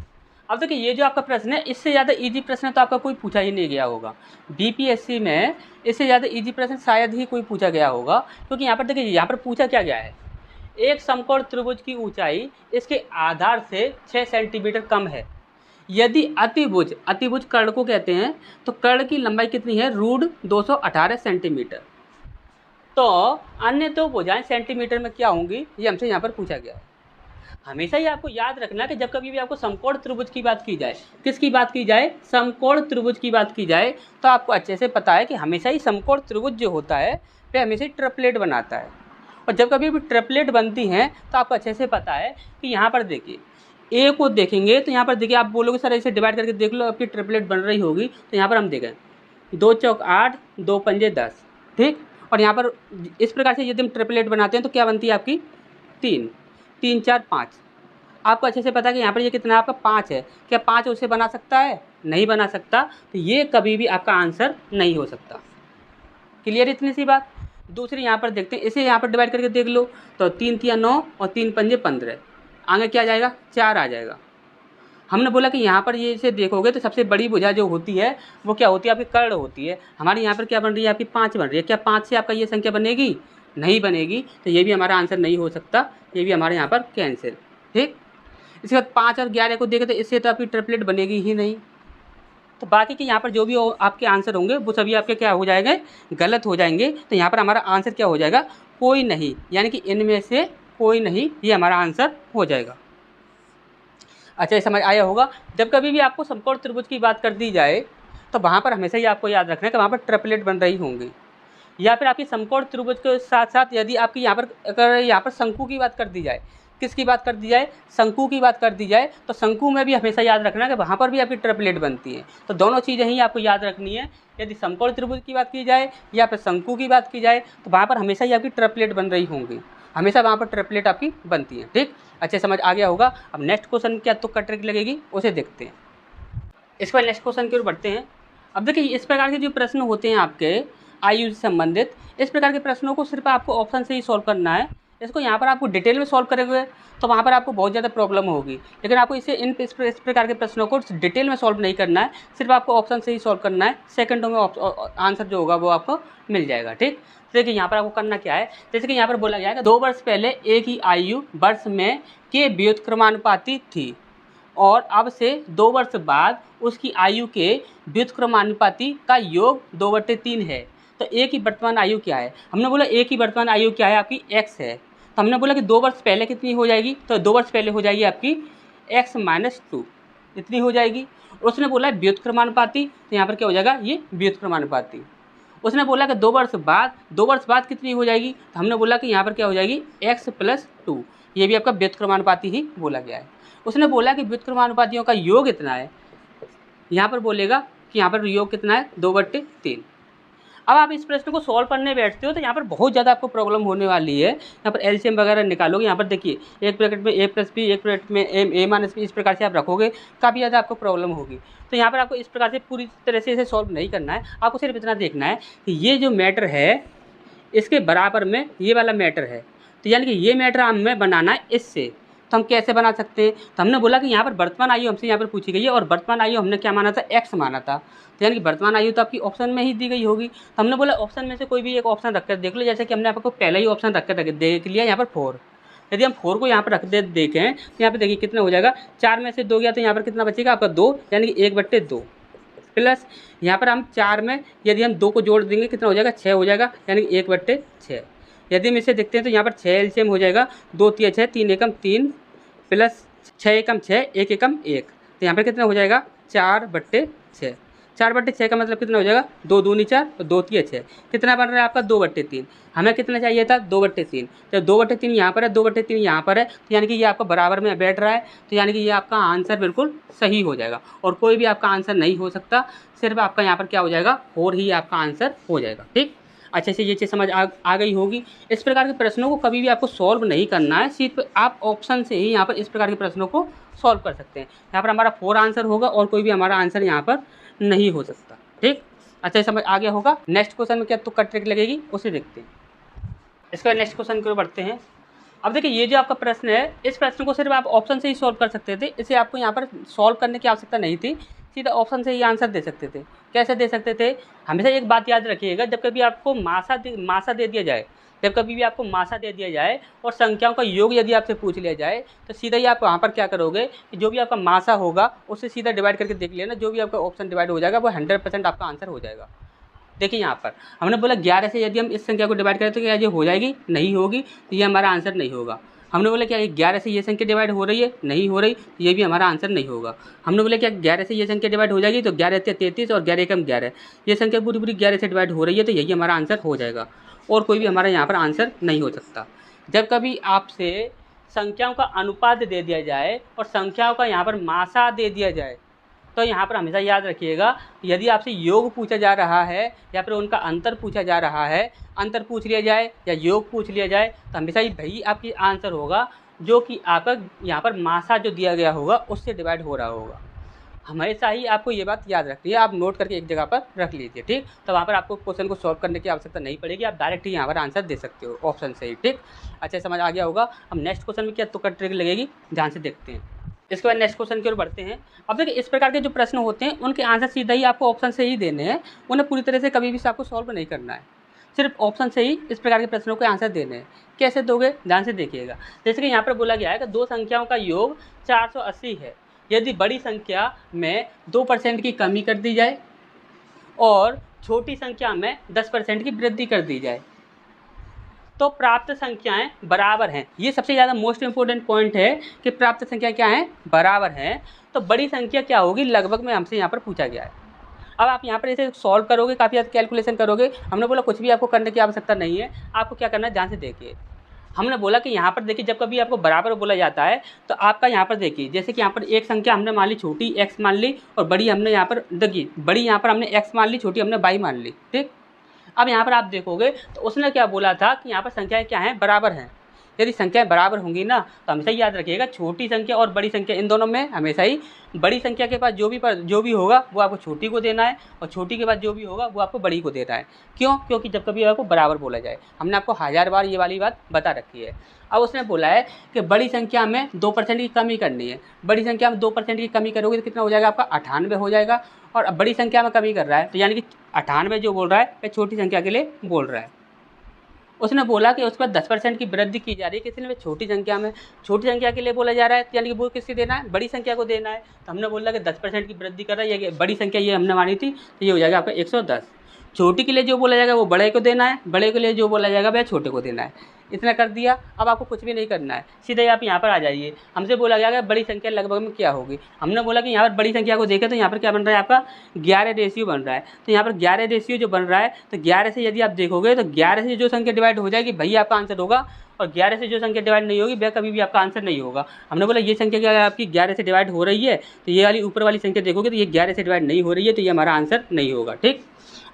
Speaker 1: अब देखिए ये जो आपका प्रश्न है इससे ज़्यादा इजी प्रश्न तो आपका कोई पूछा ही नहीं गया होगा बीपीएससी में, इससे ज़्यादा इजी प्रश्न शायद ही कोई पूछा गया होगा। क्योंकि यहाँ पर देखिए यहाँ पर पूछा क्या गया है, एक समकोण त्रिभुज की ऊंचाई इसके आधार से 6 सेंटीमीटर कम है, यदि अतिभुज कर्ण को कहते हैं, तो कर्ण की लंबाई कितनी है, √218 सेंटीमीटर। तो अन्य दो भुजाएं सेंटीमीटर में क्या होंगी, ये हमसे यहाँ पर पूछा गया है। हमेशा ही आपको याद रखना कि जब कभी भी आपको समकोण त्रिभुज की बात की जाए, किसकी बात की जाए, समकोण त्रिभुज की बात की जाए, तो आपको अच्छे से पता है कि हमेशा ही समकोण त्रिभुज जो होता है वह हमेशा ही ट्रिपलेट बनाता है। और जब कभी भी ट्रिपलेट बनती हैं तो आपको अच्छे से पता है कि यहाँ पर देखिए ए को देखेंगे तो यहाँ पर देखिए आप बोलोगे सर इसे डिवाइड करके देख लो आपकी ट्रिपलेट बन रही होगी, तो यहाँ पर हम देखें 2 चौक 8, 2 पंजे 10। ठीक, और यहाँ पर इस प्रकार से यदि हम ट्रिपलेट बनाते हैं तो क्या बनती है आपकी 3, 3 4 5। आपको अच्छे से पता है कि यहाँ पर ये कितना आपका 5 है, क्या 5 उसे बना सकता है, नहीं बना सकता, तो ये कभी भी आपका आंसर नहीं हो सकता। क्लियर इतनी सी बात। दूसरी यहाँ पर देखते हैं, इसे यहाँ पर डिवाइड करके देख लो तो 3 3 9 और 3 पंजे 15, आगे क्या आ जाएगा 4 आ जाएगा। हमने बोला कि यहाँ पर ये इसे देखोगे तो सबसे बड़ी भुजा जो होती है वो क्या होती है, आपकी कर्ण होती है। हमारे यहाँ पर क्या बन रही है, आपकी 5 बन रही है। क्या 5 से आपका ये संख्या बनेगी? नहीं बनेगी, तो ये भी हमारा आंसर नहीं हो सकता, ये भी हमारे यहाँ पर कैंसिल। ठीक, इसके बाद 5 और 11 को देखें तो इससे तो आपकी ट्रिपलेट बनेगी ही नहीं। तो बाकी के यहाँ पर जो भी आपके आंसर होंगे वो सभी आपके क्या हो जाएंगे, गलत हो जाएंगे। तो यहाँ पर हमारा आंसर क्या हो जाएगा, कोई नहीं, यानी कि इनमें से कोई नहीं, ये हमारा आंसर हो जाएगा। अच्छा, ये समझ आया होगा। जब कभी भी आपको समकोण त्रिभुज की बात कर दी जाए तो वहाँ पर हमेशा ही आपको याद रखना है कि वहाँ पर ट्रिपलेट बन रही होंगी, या फिर आपकी समकोण त्रिभुज के साथ साथ यदि आपकी यहाँ पर अगर यहाँ पर शंकु की बात कर दी जाए, किसकी बात कर दी जाए, शंकु की बात कर दी जाए, तो शंकु में भी हमेशा याद रखना है कि वहाँ पर भी आपकी ट्रिपलेट बनती है। तो दोनों चीज़ें ही आपको याद रखनी है। यदि समकोण त्रिभुज की बात की जाए या फिर शंकु की बात की जाए तो वहाँ पर हमेशा ही आपकी ट्रिपलेट बन रही होंगी, हमेशा वहाँ पर ट्रिपलेट आपकी बनती है। ठीक, अच्छे समझ आ गया होगा। अब नेक्स्ट क्वेश्चन क्या तुक्का ट्रिक लगेगी उसे देखते हैं। इस पर नेक्स्ट क्वेश्चन की ओर बढ़ते हैं। अब देखिए, इस प्रकार के जो प्रश्न होते हैं आपके आयु से संबंधित, इस प्रकार के प्रश्नों को सिर्फ आपको ऑप्शन से ही सॉल्व करना है। इसको यहाँ पर आपको डिटेल में सॉल्व करेंगे तो वहाँ पर आपको बहुत ज़्यादा प्रॉब्लम होगी, लेकिन आपको इस प्रकार के प्रश्नों को डिटेल में सॉल्व नहीं करना है, सिर्फ आपको ऑप्शन से ही सॉल्व करना है। सेकंडों में आंसर जो होगा वो आपको मिल जाएगा। ठीक, देखिए यहाँ पर आपको करना क्या है, जैसे कि यहाँ पर बोला गया है कि 2 वर्ष पहले एक ही आयु वर्ष में के व्युत्क्रमानुपाती थी और अब से 2 वर्ष बाद उसकी आयु के व्युत्क्रमानुपाती का योग 2/3 है। तो ए की वर्तमान आयु क्या है? हमने बोला ए की वर्तमान आयु क्या है, आपकी x है। तो हमने बोला कि 2 वर्ष पहले कितनी हो जाएगी, तो 2 वर्ष पहले हो जाएगी आपकी x - 2 इतनी हो जाएगी। उसने बोला है व्युत्क्रमानुपाती, तो यहाँ पर क्या हो जाएगा, ये व्युत्क्रमानुपाती। उसने बोला कि 2 वर्ष बाद कितनी हो जाएगी, तो हमने बोला कि यहाँ पर क्या हो जाएगी x + 2, ये भी आपका व्युत्क्रमानुपाती ही बोला गया है। उसने बोला कि व्युत्क्रमानुपातियों का योग इतना है, यहाँ पर बोलेगा कि यहाँ पर योग कितना है 2/3। अब आप इस प्रश्न को सॉल्व करने बैठते हो तो यहाँ पर बहुत ज़्यादा आपको प्रॉब्लम होने वाली है। यहाँ पर एलसीएम वगैरह निकालोगे, यहाँ पर देखिए एक ब्रैकेट में a + b, एक ब्रैकेट में a - b, इस प्रकार से आप रखोगे, काफ़ी ज़्यादा आपको प्रॉब्लम होगी। तो यहाँ पर आपको इस प्रकार से पूरी तरह से इसे सॉल्व नहीं करना है, आपको सिर्फ इतना देखना है कि ये जो मैटर है इसके बराबर में ये वाला मैटर है, तो यानी कि ये मैटर हमें बनाना है इससे। तो हम कैसे बना सकते हैं, तो हमने बोला कि यहाँ पर वर्तमान आयु हमसे यहाँ पर पूछी गई है और वर्तमान आयु हमने क्या माना था, x माना था। तो यानी कि वर्तमान आयु तो आपकी ऑप्शन में ही दी गई होगी। तो हमने बोला ऑप्शन में से कोई भी एक ऑप्शन रख कर देख लो, जैसे कि हमने आपको पहला ही ऑप्शन रख कर देख लिया यहाँ पर 4। यदि हम 4 को यहाँ पर रख दे देखें तो यहाँ पर देखिए कितना हो जाएगा, 4 में से 2 गया तो यहाँ पर कितना बचेगा आपका 2, यानी कि 1/2 प्लस यहाँ पर हम 4 में यदि हम 2 को जोड़ देंगे कितना हो जाएगा, 6 हो जाएगा, यानी कि 1/6। यदि हम इसे देखते हैं तो यहाँ पर 6 एलसीएम हो जाएगा, 2 × 6 3 × 3 प्लस 6 × 6 1 × 1, तो यहाँ पर कितना हो जाएगा 4/6। 4/6 का मतलब कितना हो जाएगा, 2 दूनी 4 और 2 × 6 कितना बन रहा है आपका 2/3। हमें कितना चाहिए था 2/3, तो 2/3 यहाँ पर है, 2/3 यहाँ पर है, तो यानी कि ये आपका बराबर में बैठ रहा है। तो यानी कि ये आपका आंसर बिल्कुल सही हो जाएगा और कोई भी आपका आंसर नहीं हो सकता, सिर्फ आपका यहाँ पर क्या हो जाएगा 4 ही आपका आंसर हो जाएगा। ठीक, अच्छे से ये चीज़ समझ आ गई होगी। इस प्रकार के प्रश्नों को कभी भी आपको सॉल्व नहीं करना है, सिर्फ आप ऑप्शन से ही यहाँ पर इस प्रकार के प्रश्नों को सॉल्व कर सकते हैं। यहाँ पर हमारा 4 आंसर होगा और कोई भी हमारा आंसर यहाँ पर नहीं हो सकता। ठीक, अच्छा समझ आ गया होगा। नेक्स्ट क्वेश्चन में क्या तुक्का ट्रिक लगेगी उसे देखते हैं। इसका नेक्स्ट क्वेश्चन की ओर बढ़ते हैं। अब देखिए, ये जो आपका प्रश्न है, इस प्रश्न को सिर्फ आप ऑप्शन से ही सॉल्व कर सकते थे, इसे आपको यहाँ पर सॉल्व करने की आवश्यकता नहीं थी, सीधा ऑप्शन से ही आंसर दे सकते थे। कैसे दे सकते थे, हमेशा एक बात याद रखिएगा, जब कभी आपको मासा दे दिया जाए, जब कभी भी आपको मासा दे दिया जाए और संख्याओं का योग यदि आपसे पूछ लिया जाए तो सीधा ही आप वहाँ पर क्या करोगे कि जो भी आपका मासा होगा उससे सीधा डिवाइड करके देख लेना, जो भी आपका ऑप्शन डिवाइड हो जाएगा वो 100% आपका आंसर हो जाएगा। देखिए यहाँ पर हमने बोला 11 से यदि हम इस संख्या को डिवाइड करें तो क्या ये हो जाएगी, नहीं होगी, तो ये हमारा आंसर नहीं होगा। हमने बोला क्या 11 से ये संख्या डिवाइड हो रही है, नहीं हो रही, तो ये भी हमारा आंसर नहीं होगा। हमने बोला क्या 11 से ये संख्या डिवाइड हो जाएगी, तो 11 × 33 और 11 × 11, ये संख्या पूरी 11 से डिवाइड हो रही है, तो यही हमारा आंसर हो जाएगा और कोई भी हमारा यहाँ पर आंसर नहीं हो सकता। जब कभी आपसे संख्याओं का अनुपात दे दिया जाए और संख्याओं का यहाँ पर मासा दे दिया जाए तो यहाँ पर हमेशा याद रखिएगा, यदि आपसे योग पूछा जा रहा है या फिर उनका अंतर पूछा जा रहा है, अंतर पूछ लिया जाए या योग पूछ लिया जाए, तो हमेशा ही वही आपकी आंसर होगा जो कि आपका यहाँ पर मासा जो दिया गया होगा उससे डिवाइड हो रहा होगा। हमेशा ही आपको ये बात याद रखनी है, आप नोट करके एक जगह पर रख लीजिए। ठीक, तो वहाँ पर आपको क्वेश्चन को सॉल्व करने की आवश्यकता नहीं पड़ेगी, आप डायरेक्ट ही यहाँ पर आंसर दे सकते हो ऑप्शन से ही। ठीक, अच्छा समझ आ गया होगा। अब नेक्स्ट क्वेश्चन में क्या तुक्का ट्रिक लगेगी, ध्यान से देखते हैं। इसके बाद नेक्स्ट क्वेश्चन की ओर बढ़ते हैं। अब देखिए इस प्रकार के जो प्रश्न होते हैं उनके आंसर सीधा ही आपको ऑप्शन से ही देने हैं, उन्हें पूरी तरह से कभी भी आपको सॉल्व नहीं करना है, सिर्फ ऑप्शन से ही इस प्रकार के प्रश्नों के आंसर देने हैं। कैसे दोगे, ध्यान से देखिएगा। जैसे कि यहाँ पर बोला गया है कि दो संख्याओं का योग 480 है, यदि बड़ी संख्या में 2% की कमी कर दी जाए और छोटी संख्या में 10% की वृद्धि कर दी जाए तो प्राप्त संख्याएं बराबर हैं। ये सबसे ज़्यादा मोस्ट इंपोर्टेंट पॉइंट है कि प्राप्त संख्या क्या है, बराबर हैं। तो बड़ी संख्या क्या होगी, लगभग में हमसे यहाँ पर पूछा गया है। अब आप यहाँ पर इसे सॉल्व करोगे, काफ़ी ज़्यादा कैलकुलेशन करोगे। हमने बोला कुछ भी आपको करने की आवश्यकता नहीं है, आपको क्या करना है ध्यान से देखिए। हमने बोला कि यहाँ पर देखिए जब कभी आपको बराबर बोला जाता है तो आपका यहाँ पर देखिए, जैसे कि यहाँ पर एक संख्या हमने मान ली छोटी x मान ली और बड़ी हमने यहाँ पर देखिए, बड़ी यहाँ पर हमने x मान ली, छोटी हमने y मान ली, ठीक। अब यहाँ पर आप देखोगे तो उसने क्या बोला था कि यहाँ पर संख्याएं क्या हैं, बराबर हैं। यदि संख्याएं बराबर होंगी ना तो हमेशा याद रखिएगा छोटी संख्या और बड़ी संख्या इन दोनों में हमेशा ही बड़ी संख्या के पास जो भी होगा वो आपको छोटी को देना है और छोटी के पास जो भी होगा वो आपको बड़ी को देना है। क्यों, क्योंकि जब कभी आपको बराबर बोला जाए, हमने आपको 1000 बार ये वाली बात बता रखी है। अब उसने बोला है कि बड़ी संख्या में 2% की कमी करनी है। बड़ी संख्या में 2% की कमी करोगे तो कितना हो जाएगा आपका, 98 हो जाएगा। और अब बड़ी संख्या में कमी कर रहा है तो यानी कि 98 जो बोल रहा है वह छोटी संख्या के लिए बोल रहा है। उसने बोला कि उस पर 10% की वृद्धि की जा रही है, किसी ने छोटी संख्या में, छोटी संख्या के लिए बोला जा रहा है, यानी कि वो किससे देना है, बड़ी संख्या को देना है। तो हमने बोला कि 10% की वृद्धि कर रहा है, ये बड़ी संख्या ये हमने मानी थी, तो ये हो जाएगा आपका 110। छोटी के लिए जो बोला जाएगा वो बड़े को देना है, बड़े के लिए जो बोला जाएगा वह छोटे को देना है। इतना कर दिया। अब आपको कुछ भी नहीं करना है, सीधे आप यहाँ पर आ जाइए। हमसे बोला गया कि बड़ी संख्या लगभग में क्या होगी। हमने बोला कि यहाँ पर बड़ी संख्या को देखें तो यहाँ पर क्या बन रहा है आपका 11 रेशियो बन रहा है। तो यहाँ पर 11 रेशियो जो बन रहा है तो 11 से यदि आप देखोगे तो 11 से जो संख्या डिवाइड हो जाएगी वही आपका आंसर होगा, और 11 से जो संख्या डिवाइड नहीं होगी वह कभी भी आपका आंसर नहीं होगा। हमने बोला ये संख्या क्या है आपकी 11 से डिवाइड हो रही है, तो ये वाली ऊपर वाली संख्या देखोगे तो ये 11 से डिवाइड नहीं हो रही है, तो ये हमारा आंसर नहीं होगा, ठीक।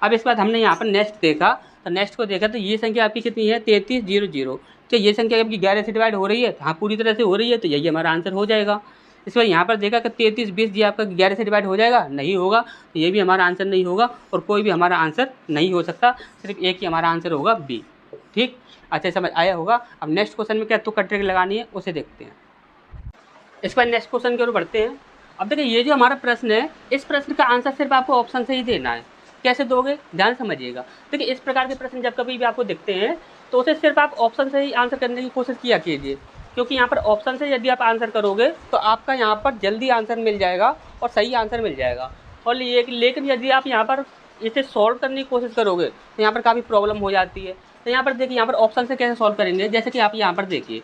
Speaker 1: अब इसके बाद हमने यहाँ पर नेक्स्ट देखा, तो नेक्स्ट को देखा तो ये संख्या आपकी कितनी है 3300। तो ये संख्या आपकी 11 से डिवाइड हो रही है, हाँ पूरी तरह से हो रही है, तो यही हमारा आंसर हो जाएगा। इसके बाद यहाँ पर देखा कि 3320 ये आपका 11 से डिवाइड हो जाएगा, नहीं होगा, तो ये भी हमारा आंसर नहीं होगा और कोई भी हमारा आंसर नहीं हो सकता, सिर्फ एक ही हमारा आंसर होगा बी, ठीक। अच्छा समझ आया होगा। अब नेक्स्ट क्वेश्चन में क्या तो ट्रिक लगानी है उसे देखते हैं। इसके बाद नेक्स्ट क्वेश्चन की ओर बढ़ते हैं। अब देखिए ये जो हमारा प्रश्न है, इस प्रश्न का आंसर सिर्फ आपको ऑप्शन से ही देना है। कैसे दोगे, ध्यान समझिएगा। देखिए इस प्रकार के प्रश्न जब कभी भी आपको दिखते हैं तो उसे सिर्फ आप ऑप्शन से ही आंसर करने की कोशिश किया कीजिए, क्योंकि यहाँ पर ऑप्शन से यदि आप आंसर करोगे तो आपका यहाँ पर जल्दी आंसर मिल जाएगा और सही आंसर मिल जाएगा। और लेकिन यदि आप यहाँ पर इसे सॉल्व करने की कोशिश करोगे तो यहाँ पर काफ़ी प्रॉब्लम हो जाती है। तो यहाँ पर देखिए यहाँ पर ऑप्शन से कैसे सॉल्व करेंगे, जैसे कि आप यहाँ पर देखिए,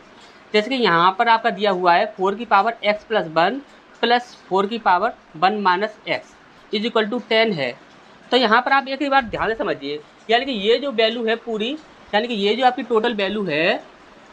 Speaker 1: जैसे कि यहाँ पर आपका दिया हुआ है 4 की पावर x + 1 प्लस 4 की power 1 minus x is equal to 10 है। तो यहाँ पर आप एक ही बात ध्यान से समझिए, यानी कि ये जो वैल्यू है पूरी, यानी कि ये जो आपकी टोटल वैल्यू है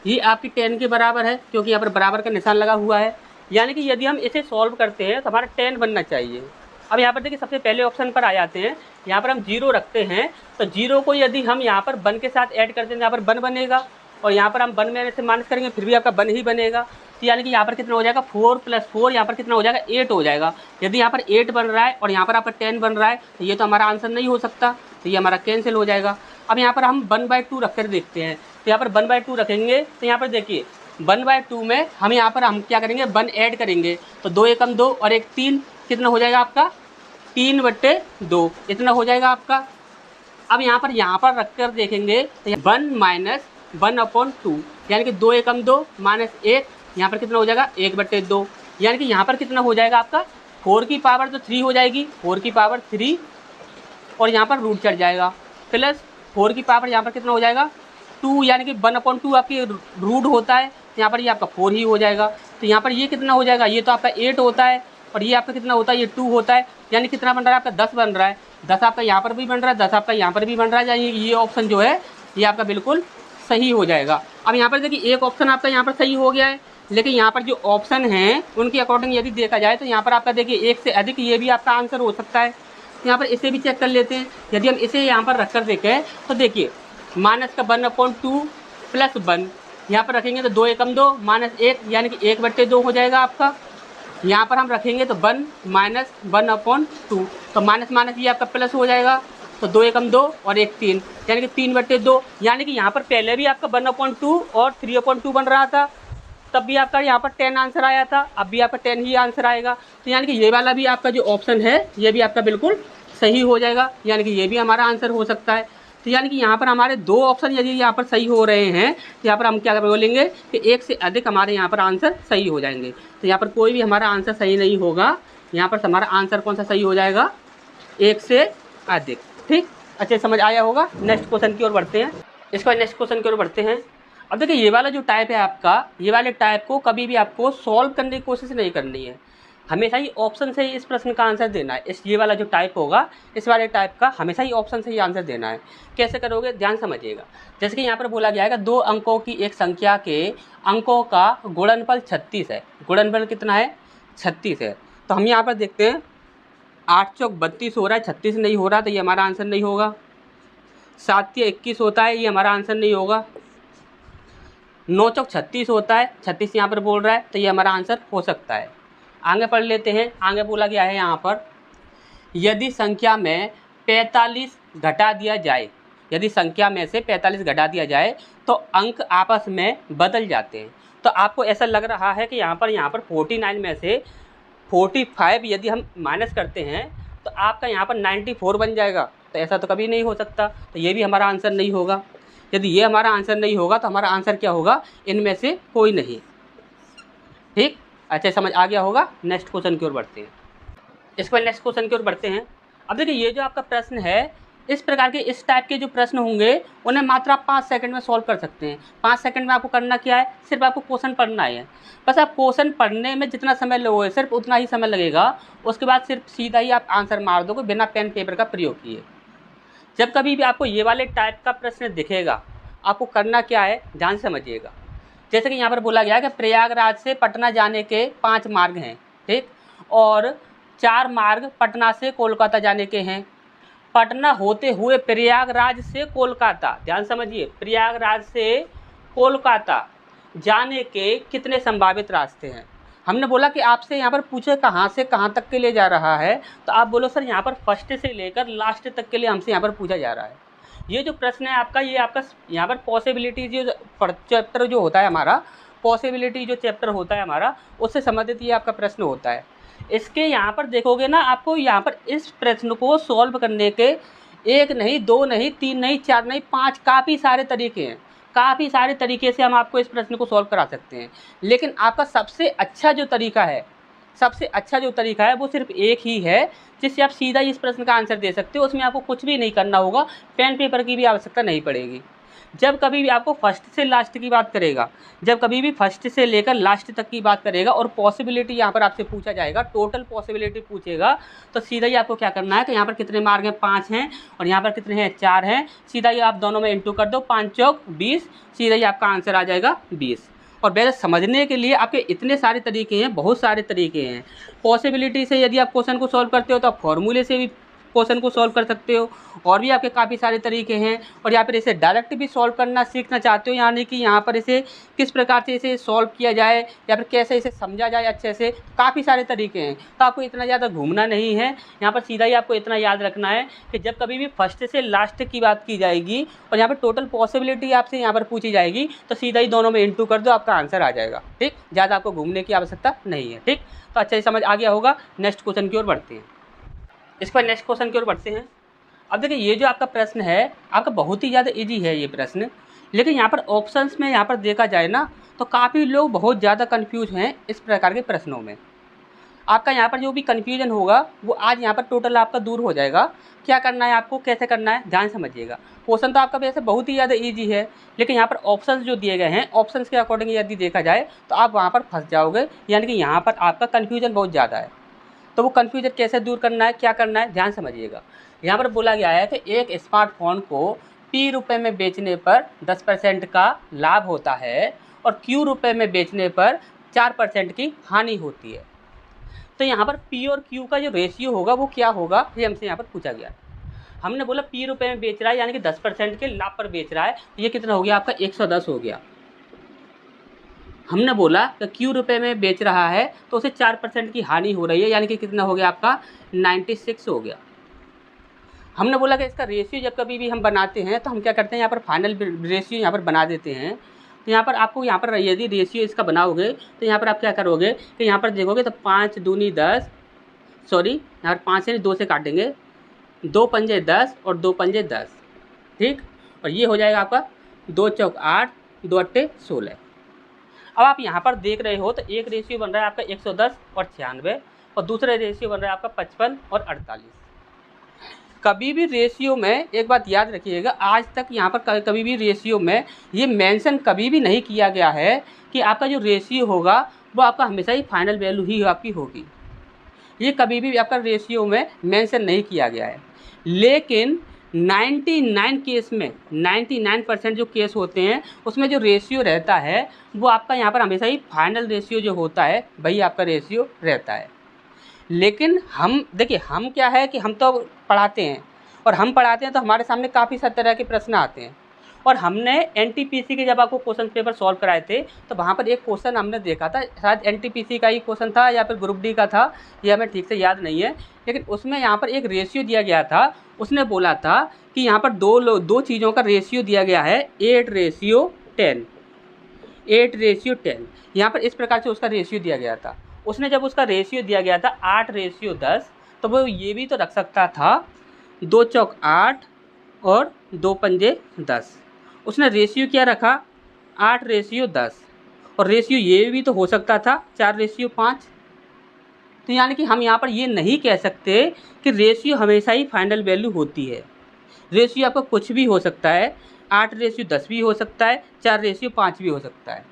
Speaker 1: ये आपकी 10 के बराबर है, क्योंकि यहाँ पर बराबर का निशान लगा हुआ है। यानी कि यदि हम इसे सॉल्व करते हैं तो हमारा 10 बनना चाहिए। अब यहाँ पर देखिए सबसे पहले ऑप्शन पर आ जाते हैं, यहाँ पर हम 0 रखते हैं, तो 0 को यदि हम यहाँ पर 1 के साथ ऐड करते हैं यहाँ पर 1 बनेगा, और यहाँ पर हम 1 में से माइनस करेंगे फिर भी आपका 1 ही बनेगा। तो यानी कि यहाँ पर कितना हो जाएगा 4 + 4, यहाँ पर कितना हो जाएगा 8 हो जाएगा। यदि यहाँ पर 8 बन रहा है और यहाँ पर आपका 10 बन रहा है तो ये तो हमारा आंसर नहीं हो सकता, तो ये हमारा कैंसिल हो जाएगा। अब यहाँ पर हम 1/2 रख कर देखते हैं, तो यहाँ पर 1/2 रखेंगे तो यहाँ पर देखिए 1/2 में हम यहाँ पर हम क्या करेंगे 1 ऐड करेंगे, तो 2 एकम 2 और 1 3, कितना हो जाएगा आपका 3/2, इतना हो जाएगा आपका। अब यहाँ पर रख कर देखेंगे तो 1 - 1/2, यानी कि 2 एकम 2 माइनस 1, यहाँ पर कितना हो जाएगा 1/2, यानी कि यहाँ पर कितना हो जाएगा आपका 4 की पावर तो 3 हो जाएगी, 4 की पावर 3, और यहाँ पर रूट चढ़ जाएगा, प्लस 4 की पावर यहाँ पर कितना हो जाएगा 2, यानी कि 1/2 आपकी रूट होता है, तो यहाँ पर ये आपका 4 ही हो जाएगा। तो यहाँ पर ये कितना हो जाएगा, ये तो आपका 8 होता है और ये आपका कितना होता है, ये 2 होता है, यानी कितना बन रहा है आपका 10 बन रहा है। 10 आपका यहाँ पर भी बन रहा है, 10 आपका यहाँ पर भी बन रहा है, यानी ये ऑप्शन जो है ये आपका बिल्कुल सही हो जाएगा। अब यहाँ पर देखिए एक ऑप्शन आपका यहाँ पर सही हो गया है, लेकिन यहाँ पर जो ऑप्शन हैं उनके अकॉर्डिंग यदि देखा जाए तो यहाँ पर आपका देखिए 1 से अधिक ये भी आपका आंसर हो सकता है। यहाँ पर इसे भी चेक कर लेते हैं। यदि हम इसे यहाँ पर रख कर देखें तो देखिए माइनस का 1/2 प्लस 1 यहाँ पर रखेंगे तो 2 एकम 2 माइनस 1, यानी कि 1/2 हो जाएगा आपका। यहाँ पर हम रखेंगे तो 1 - 1/2, तो माइनस माइनस ये आपका प्लस हो जाएगा, तो 2 एकम 2 और 1 3, यानी कि 3/2, यानी कि यहाँ पर पहले भी आपका 1/2 और 3/2 बन रहा था, तब भी आपका यहाँ पर 10 आंसर आया था, अब भी आपका 10 ही आंसर आएगा। तो यानी कि ये वाला भी आपका जो ऑप्शन है ये भी आपका बिल्कुल सही हो जाएगा, यानी कि ये भी हमारा आंसर हो सकता है। तो यानी कि यहाँ पर हमारे 2 ऑप्शन यदि यहाँ पर सही हो रहे हैं तो यहाँ पर हम क्या बोलेंगे कि 1 से अधिक हमारे यहाँ पर आंसर सही हो जाएंगे। तो यहाँ पर कोई भी हमारा आंसर सही नहीं होगा, यहाँ पर हमारा आंसर कौन सा सही हो जाएगा, 1 से अधिक। ठीक, अच्छे समझ आया होगा। नेक्स्ट क्वेश्चन की ओर बढ़ते हैं। इसके बाद नेक्स्ट क्वेश्चन की ओर बढ़ते हैं। अब देखिए ये वाला जो टाइप है आपका, ये वाले टाइप को कभी भी आपको सॉल्व करने की कोशिश नहीं करनी है, हमेशा ही ऑप्शन से ही इस प्रश्न का आंसर देना है। ये वाला जो टाइप होगा, इस वाले टाइप का हमेशा ही ऑप्शन से ही आंसर देना है। कैसे करोगे, ध्यान समझिएगा। जैसे कि यहाँ पर बोला गया है 2 अंकों की एक संख्या के अंकों का गुणनफल 36 है। गुणनफल कितना है, 36 है। तो हम यहाँ पर देखते हैं 8 चौक 32 हो रहा है, 36 नहीं हो रहा, तो ये हमारा आंसर नहीं होगा। 7 या 21 होता है, ये हमारा आंसर नहीं होगा। 9 चौक 36 होता है, 36 यहाँ पर बोल रहा है, तो ये हमारा आंसर हो सकता है। आगे पढ़ लेते हैं। आगे बोला गया है यहाँ पर, यदि संख्या में 45 घटा दिया जाए, यदि संख्या में से 45 घटा दिया जाए तो अंक आपस में बदल जाते हैं। तो आपको ऐसा लग रहा है कि यहाँ पर 49 में से 45 यदि हम माइनस करते हैं तो आपका यहाँ पर 94 बन जाएगा। तो ऐसा तो कभी नहीं हो सकता, तो ये भी हमारा आंसर नहीं होगा। यदि ये हमारा आंसर नहीं होगा तो हमारा आंसर क्या होगा, इनमें से कोई नहीं। ठीक, अच्छा समझ आ गया होगा। नेक्स्ट क्वेश्चन की ओर बढ़ते हैं। इसके बाद नेक्स्ट क्वेश्चन की ओर बढ़ते हैं। अब देखिए ये जो आपका प्रश्न है, इस प्रकार के इस टाइप के जो प्रश्न होंगे उन्हें मात्र आप 5 सेकंड में सॉल्व कर सकते हैं। 5 सेकंड में आपको करना क्या है, सिर्फ आपको क्वेश्चन पढ़ना है। बस आप क्वेश्चन पढ़ने में जितना समय लोगे सिर्फ उतना ही समय लगेगा। उसके बाद सिर्फ सीधा ही आप आंसर मार दोगे बिना पेन पेपर का प्रयोग किए। जब कभी भी आपको ये वाले टाइप का प्रश्न दिखेगा, आपको करना क्या है, ध्यान से समझिएगा। जैसे कि यहाँ पर बोला गया है कि प्रयागराज से पटना जाने के 5 मार्ग हैं, ठीक, और 4 मार्ग पटना से कोलकाता जाने के हैं। पटना होते हुए प्रयागराज से कोलकाता, ध्यान समझिए, प्रयागराज से कोलकाता जाने के कितने संभावित रास्ते हैं। हमने बोला कि आपसे यहाँ पर पूछे कहाँ से कहाँ तक के लिए जा रहा है, तो आप बोलो सर यहाँ पर फर्स्ट से लेकर लास्ट तक के लिए हमसे यहाँ पर पूछा जा रहा है। ये जो प्रश्न है आपका, ये आपका यहाँ पर पॉसिबिलिटी जो चैप्टर जो होता है हमारा, पॉसिबिलिटी जो चैप्टर होता है हमारा, उससे संबंधित ये आपका प्रश्न होता है। इसके यहाँ पर देखोगे ना, आपको यहाँ पर इस प्रश्न को सॉल्व करने के 1 नहीं 2 नहीं 3 नहीं 4 नहीं 5 काफ़ी सारे तरीके हैं। काफ़ी सारे तरीके से हम आपको इस प्रश्न को सॉल्व करा सकते हैं, लेकिन आपका सबसे अच्छा जो तरीका है वो सिर्फ एक ही है, जिससे आप सीधा इस प्रश्न का आंसर दे सकते हो। उसमें आपको कुछ भी नहीं करना होगा, पेन पेपर की भी आवश्यकता नहीं पड़ेगी। जब कभी भी आपको फर्स्ट से लास्ट की बात करेगा, जब कभी भी फर्स्ट से लेकर लास्ट तक की बात करेगा और पॉसिबिलिटी यहाँ पर आपसे पूछा जाएगा, टोटल पॉसिबिलिटी पूछेगा, तो सीधा ही आपको क्या करना है कि यहाँ पर कितने मार्क हैं, 5 हैं, और यहाँ पर कितने हैं, 4 हैं। सीधा ही आप दोनों में इंटू कर दो, 5 चौक 20, सीधा ही आपका आंसर आ जाएगा 20। और वैसे समझने के लिए आपके इतने सारे तरीके हैं, बहुत सारे तरीके हैं। पॉसिबिलिटी से यदि आप क्वेश्चन को सॉल्व करते हो तो आप फॉर्मूले से भी क्वेश्चन को सॉल्व कर सकते हो, और भी आपके काफ़ी सारे तरीके हैं। और यहाँ पर इसे डायरेक्ट भी सॉल्व करना सीखना चाहते हो, यानी कि यहाँ पर इसे किस प्रकार से इसे सॉल्व किया जाए या फिर कैसे इसे समझा जाए अच्छे से, काफ़ी सारे तरीके हैं। तो आपको इतना ज़्यादा घूमना नहीं है, यहाँ पर सीधा ही आपको इतना याद रखना है कि जब कभी भी फर्स्ट से लास्ट की बात की जाएगी और यहाँ पर टोटल पॉसिबिलिटी आपसे यहाँ पर पूछी जाएगी, तो सीधा ही दोनों में इंटू कर दो, आपका आंसर आ जाएगा। ठीक, ज़्यादा आपको घूमने की आवश्यकता नहीं है। ठीक, तो अच्छे से समझ आ गया होगा। नेक्स्ट क्वेश्चन की ओर बढ़ते हैं। इस पर नेक्स्ट क्वेश्चन की ओर बढ़ते हैं। अब देखिए ये जो आपका प्रश्न है आपका बहुत ही ज़्यादा इजी है ये प्रश्न, लेकिन यहाँ पर ऑप्शंस में यहाँ पर देखा जाए ना तो काफ़ी लोग बहुत ज़्यादा कंफ्यूज हैं इस प्रकार के प्रश्नों में। आपका यहाँ पर जो भी कन्फ्यूजन होगा वो आज यहाँ पर टोटल आपका दूर हो जाएगा। क्या करना है आपको, कैसे करना है, ध्यान समझिएगा। क्वेश्चन तो आपका वैसे बहुत ही ज़्यादा ईजी है, लेकिन यहाँ पर ऑप्शंस जो दिए गए हैं, ऑप्शंस के अकॉर्डिंग यदि देखा जाए तो आप वहाँ पर फंस जाओगे, यानी कि यहाँ पर आपका कन्फ्यूजन बहुत ज़्यादा है। तो वो कन्फ्यूजन कैसे दूर करना है, क्या करना है, ध्यान समझिएगा। यहाँ पर बोला गया है कि एक स्मार्टफोन को P रुपये में बेचने पर 10% का लाभ होता है और Q रुपये में बेचने पर 4% की हानि होती है। तो यहाँ पर P और Q का जो रेशियो होगा वो क्या होगा, ये हमसे यहाँ पर पूछा गया। हमने बोला P रुपये में बेच रहा है, यानी कि 10% के लाभ पर बेच रहा है, तो ये कितना हो गया आपका 110 हो गया। हमने बोला कि Q रुपये में बेच रहा है तो उसे 4% की हानि हो रही है, यानी कि कितना हो गया आपका 96 हो गया। हमने बोला कि इसका रेशियो जब कभी भी हम बनाते हैं तो हम क्या करते हैं, यहाँ पर फाइनल रेशियो यहाँ पर बना देते हैं। तो यहाँ पर आपको यहाँ पर यदि रेशियो इसका बनाओगे तो यहाँ पर आप क्या करोगे कि यहाँ पर देखोगे तो 5 दूनी 10, सॉरी यहाँ पर 5 से 2 से काटेंगे, 2 पंजे 10 और 2 पंजे 10, ठीक। और ये हो जाएगा आपका 2 चौक 8, 2 अट्टे 16। अब आप यहाँ पर देख रहे हो तो एक रेशियो बन रहा है आपका 110 और 96 और दूसरा रेशियो बन रहा है आपका 55 और 48। कभी भी रेशियो में एक बात याद रखिएगा, आज तक यहाँ पर कभी भी रेशियो में ये मेंशन कभी भी नहीं किया गया है कि आपका जो रेशियो होगा वो आपका हमेशा ही फाइनल वैल्यू ही आपकी होगी। ये कभी भी आपका रेशियो में मेंशन नहीं किया गया है। लेकिन 99 केस में 99% जो केस होते हैं उसमें जो रेशियो रहता है वो आपका यहाँ पर हमेशा ही फाइनल रेशियो जो होता है वही आपका रेशियो रहता है। लेकिन हम देखिए, हम क्या है कि हम तो पढ़ाते हैं और हम पढ़ाते हैं तो हमारे सामने काफ़ी सारे तरह के प्रश्न आते हैं। और हमने एनटीपीसी के जब आपको क्वेश्चन पेपर सॉल्व कराए थे तो वहाँ पर एक क्वेश्चन हमने देखा था, शायद एनटीपीसी का ही क्वेश्चन था या फिर ग्रुप डी का था, ये हमें ठीक से याद नहीं है। लेकिन उसमें यहाँ पर एक रेशियो दिया गया था, उसने बोला था कि यहाँ पर दो चीज़ों का रेशियो दिया गया है 8:10, 8:10। यहाँ पर इस प्रकार से उसका रेशियो दिया गया था। उसने जब उसका रेशियो दिया गया था 8:10 तो वो ये भी तो रख सकता था 2 चौक 8 और 2 पंजे 10। उसने रेशियो क्या रखा 8:10 और रेशियो ये भी तो हो सकता था 4:5। तो यानी कि हम यहाँ पर ये नहीं कह सकते कि रेशियो हमेशा ही फाइनल वैल्यू होती है। रेशियो आपका कुछ भी हो सकता है, 8:10 भी हो सकता है, 4:5 भी हो सकता है।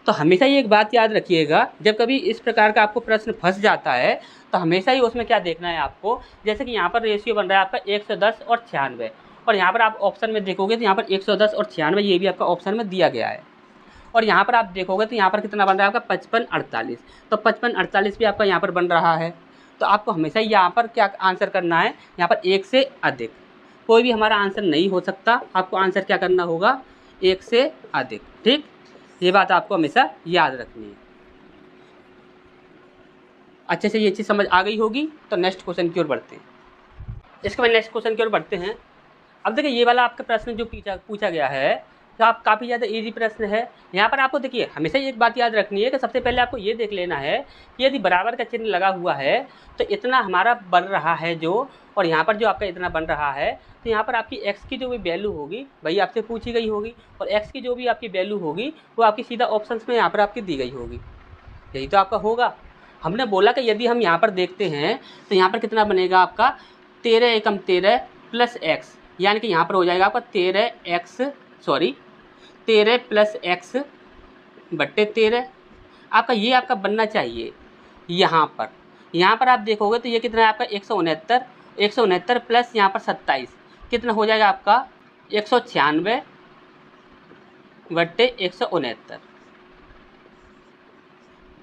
Speaker 1: तो हमेशा ही एक बात याद रखिएगा, जब कभी इस प्रकार का आपको प्रश्न फंस जाता है तो हमेशा ही उसमें क्या देखना है आपको, जैसे कि यहाँ पर रेशियो बन रहा है आपका 110 और 96 और यहाँ पर आप ऑप्शन में देखोगे तो यहाँ पर 110 और 96 ये भी आपका ऑप्शन में दिया गया है। और यहाँ पर आप देखोगे तो यहाँ पर कितना बन रहा है आपका 55-48, तो 55-48 भी आपका यहाँ पर बन रहा है। तो आपको हमेशा यहाँ पर क्या आंसर करना है, यहाँ पर 1 से अधिक, कोई भी हमारा आंसर नहीं हो सकता। आपको आंसर क्या करना होगा 1 से अधिक, ठीक। ये बात आपको हमेशा याद रखनी है। अच्छे से ये चीज़ समझ आ गई होगी। तो नेक्स्ट क्वेश्चन की ओर बढ़ते हैं। इसके बाद नेक्स्ट क्वेश्चन की ओर बढ़ते हैं। अब देखिए ये वाला आपका प्रश्न जो पूछा गया है तो आप काफ़ी ज़्यादा इजी प्रश्न है। यहाँ पर आपको देखिए हमेशा एक बात याद रखनी है कि सबसे पहले आपको ये देख लेना है कि यदि बराबर का चिन्ह लगा हुआ है तो इतना हमारा बन रहा है जो, और यहाँ पर जो आपका इतना बन रहा है तो यहाँ पर आपकी x की जो भी वैल्यू होगी वही आपसे पूछी गई होगी और x की जो भी आपकी वैल्यू होगी वो आपकी सीधा ऑप्शंस में यहाँ पर आपकी दी गई होगी। यही तो आपका होगा। हमने बोला कि यदि हम यहाँ पर देखते हैं तो यहाँ पर कितना बनेगा आपका 13 एकम 13 प्लस x, यानी कि यहाँ पर हो जाएगा आपका 13 प्लस x बट्टे 13। आपका ये आपका बनना चाहिए। यहाँ पर आप देखोगे तो ये कितना है आपका 169 प्लस यहाँ पर 27 कितना हो जाएगा आपका 196 बट्टे 169।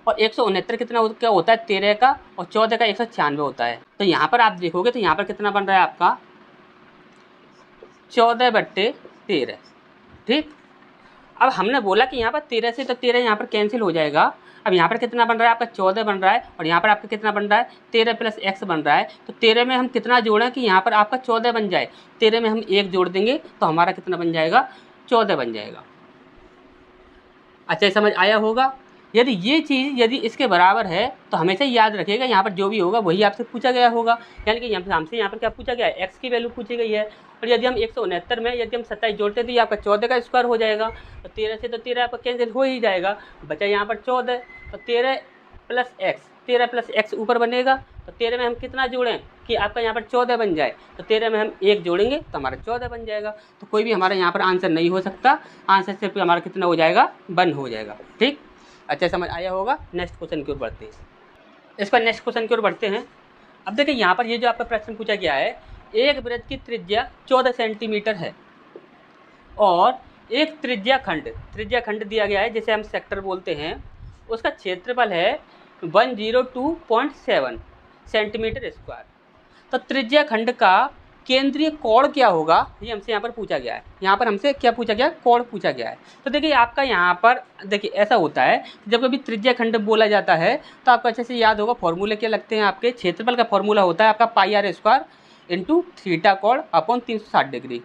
Speaker 1: और 169 कितना क्या होता है 13 का, और 14 का 196 होता है। तो यहाँ पर आप देखोगे तो यहाँ पर कितना बन रहा है आपका 14 बट्टे 13, ठीक। अब हमने बोला कि यहाँ पर 13 से तो 13 यहाँ पर कैंसिल हो जाएगा। अब यहाँ पर कितना बन रहा है आपका 14 बन रहा है और यहाँ पर आपका कितना बन रहा है 13 प्लस x बन रहा है। तो 13 में हम कितना जोड़ें कि यहाँ पर आपका 14 बन जाए, 13 में हम 1 जोड़ देंगे तो हमारा कितना बन जाएगा 14 बन जाएगा। अच्छा समझ आया होगा। यदि ये चीज़ यदि इसके बराबर है तो हमेशा याद रखिएगा यहाँ पर जो भी होगा वही आपसे पूछा गया होगा। यानी कि हमसे यहाँ पर क्या पूछा गया है x की वैल्यू पूछी गई है। और यदि हम 169 में यदि हम 27 जोड़ते तो ये आपका 14 का स्क्वायर हो जाएगा। तो 13 से तो 13 आपका कैंसिल हो ही जाएगा, बचा यहाँ पर 14। तो 13 प्लस x ऊपर बनेगा। तो 13 में हम कितना जोड़ें कि आपका यहाँ पर 14 बन जाए। तो 13 में हम 1 जोड़ेंगे तो हमारा 14 बन जाएगा। तो कोई भी हमारा यहाँ पर आंसर नहीं हो सकता, आंसर सिर्फ हमारा कितना हो जाएगा 1 हो जाएगा, ठीक। अच्छा समझ आया होगा। नेक्स्ट क्वेश्चन की ओर बढ़ते हैं। इस पर नेक्स्ट क्वेश्चन की ओर बढ़ते हैं। अब देखिए यहाँ पर ये जो आपका प्रश्न पूछा गया है, एक वृत्त की त्रिज्या 14 सेंटीमीटर है और एक त्रिज्या खंड दिया गया है जिसे हम सेक्टर बोलते हैं, उसका क्षेत्रफल है 102.7 सेंटीमीटर स्क्वायर। तो त्रिज्या खंड का केंद्रीय कोण क्या होगा ये हमसे यहाँ पर पूछा गया है। यहाँ पर हमसे क्या पूछा गया है, कोण पूछा गया है। तो देखिए आपका यहाँ पर देखिए ऐसा होता है जब कभी त्रिज्या खंड बोला जाता है तो आपको अच्छे से याद होगा फॉर्मूले क्या लगते हैं आपके। क्षेत्रफल का फॉर्मूला होता है आपका πr² इंटू थीटा कोण अपॉन 360 डिग्री।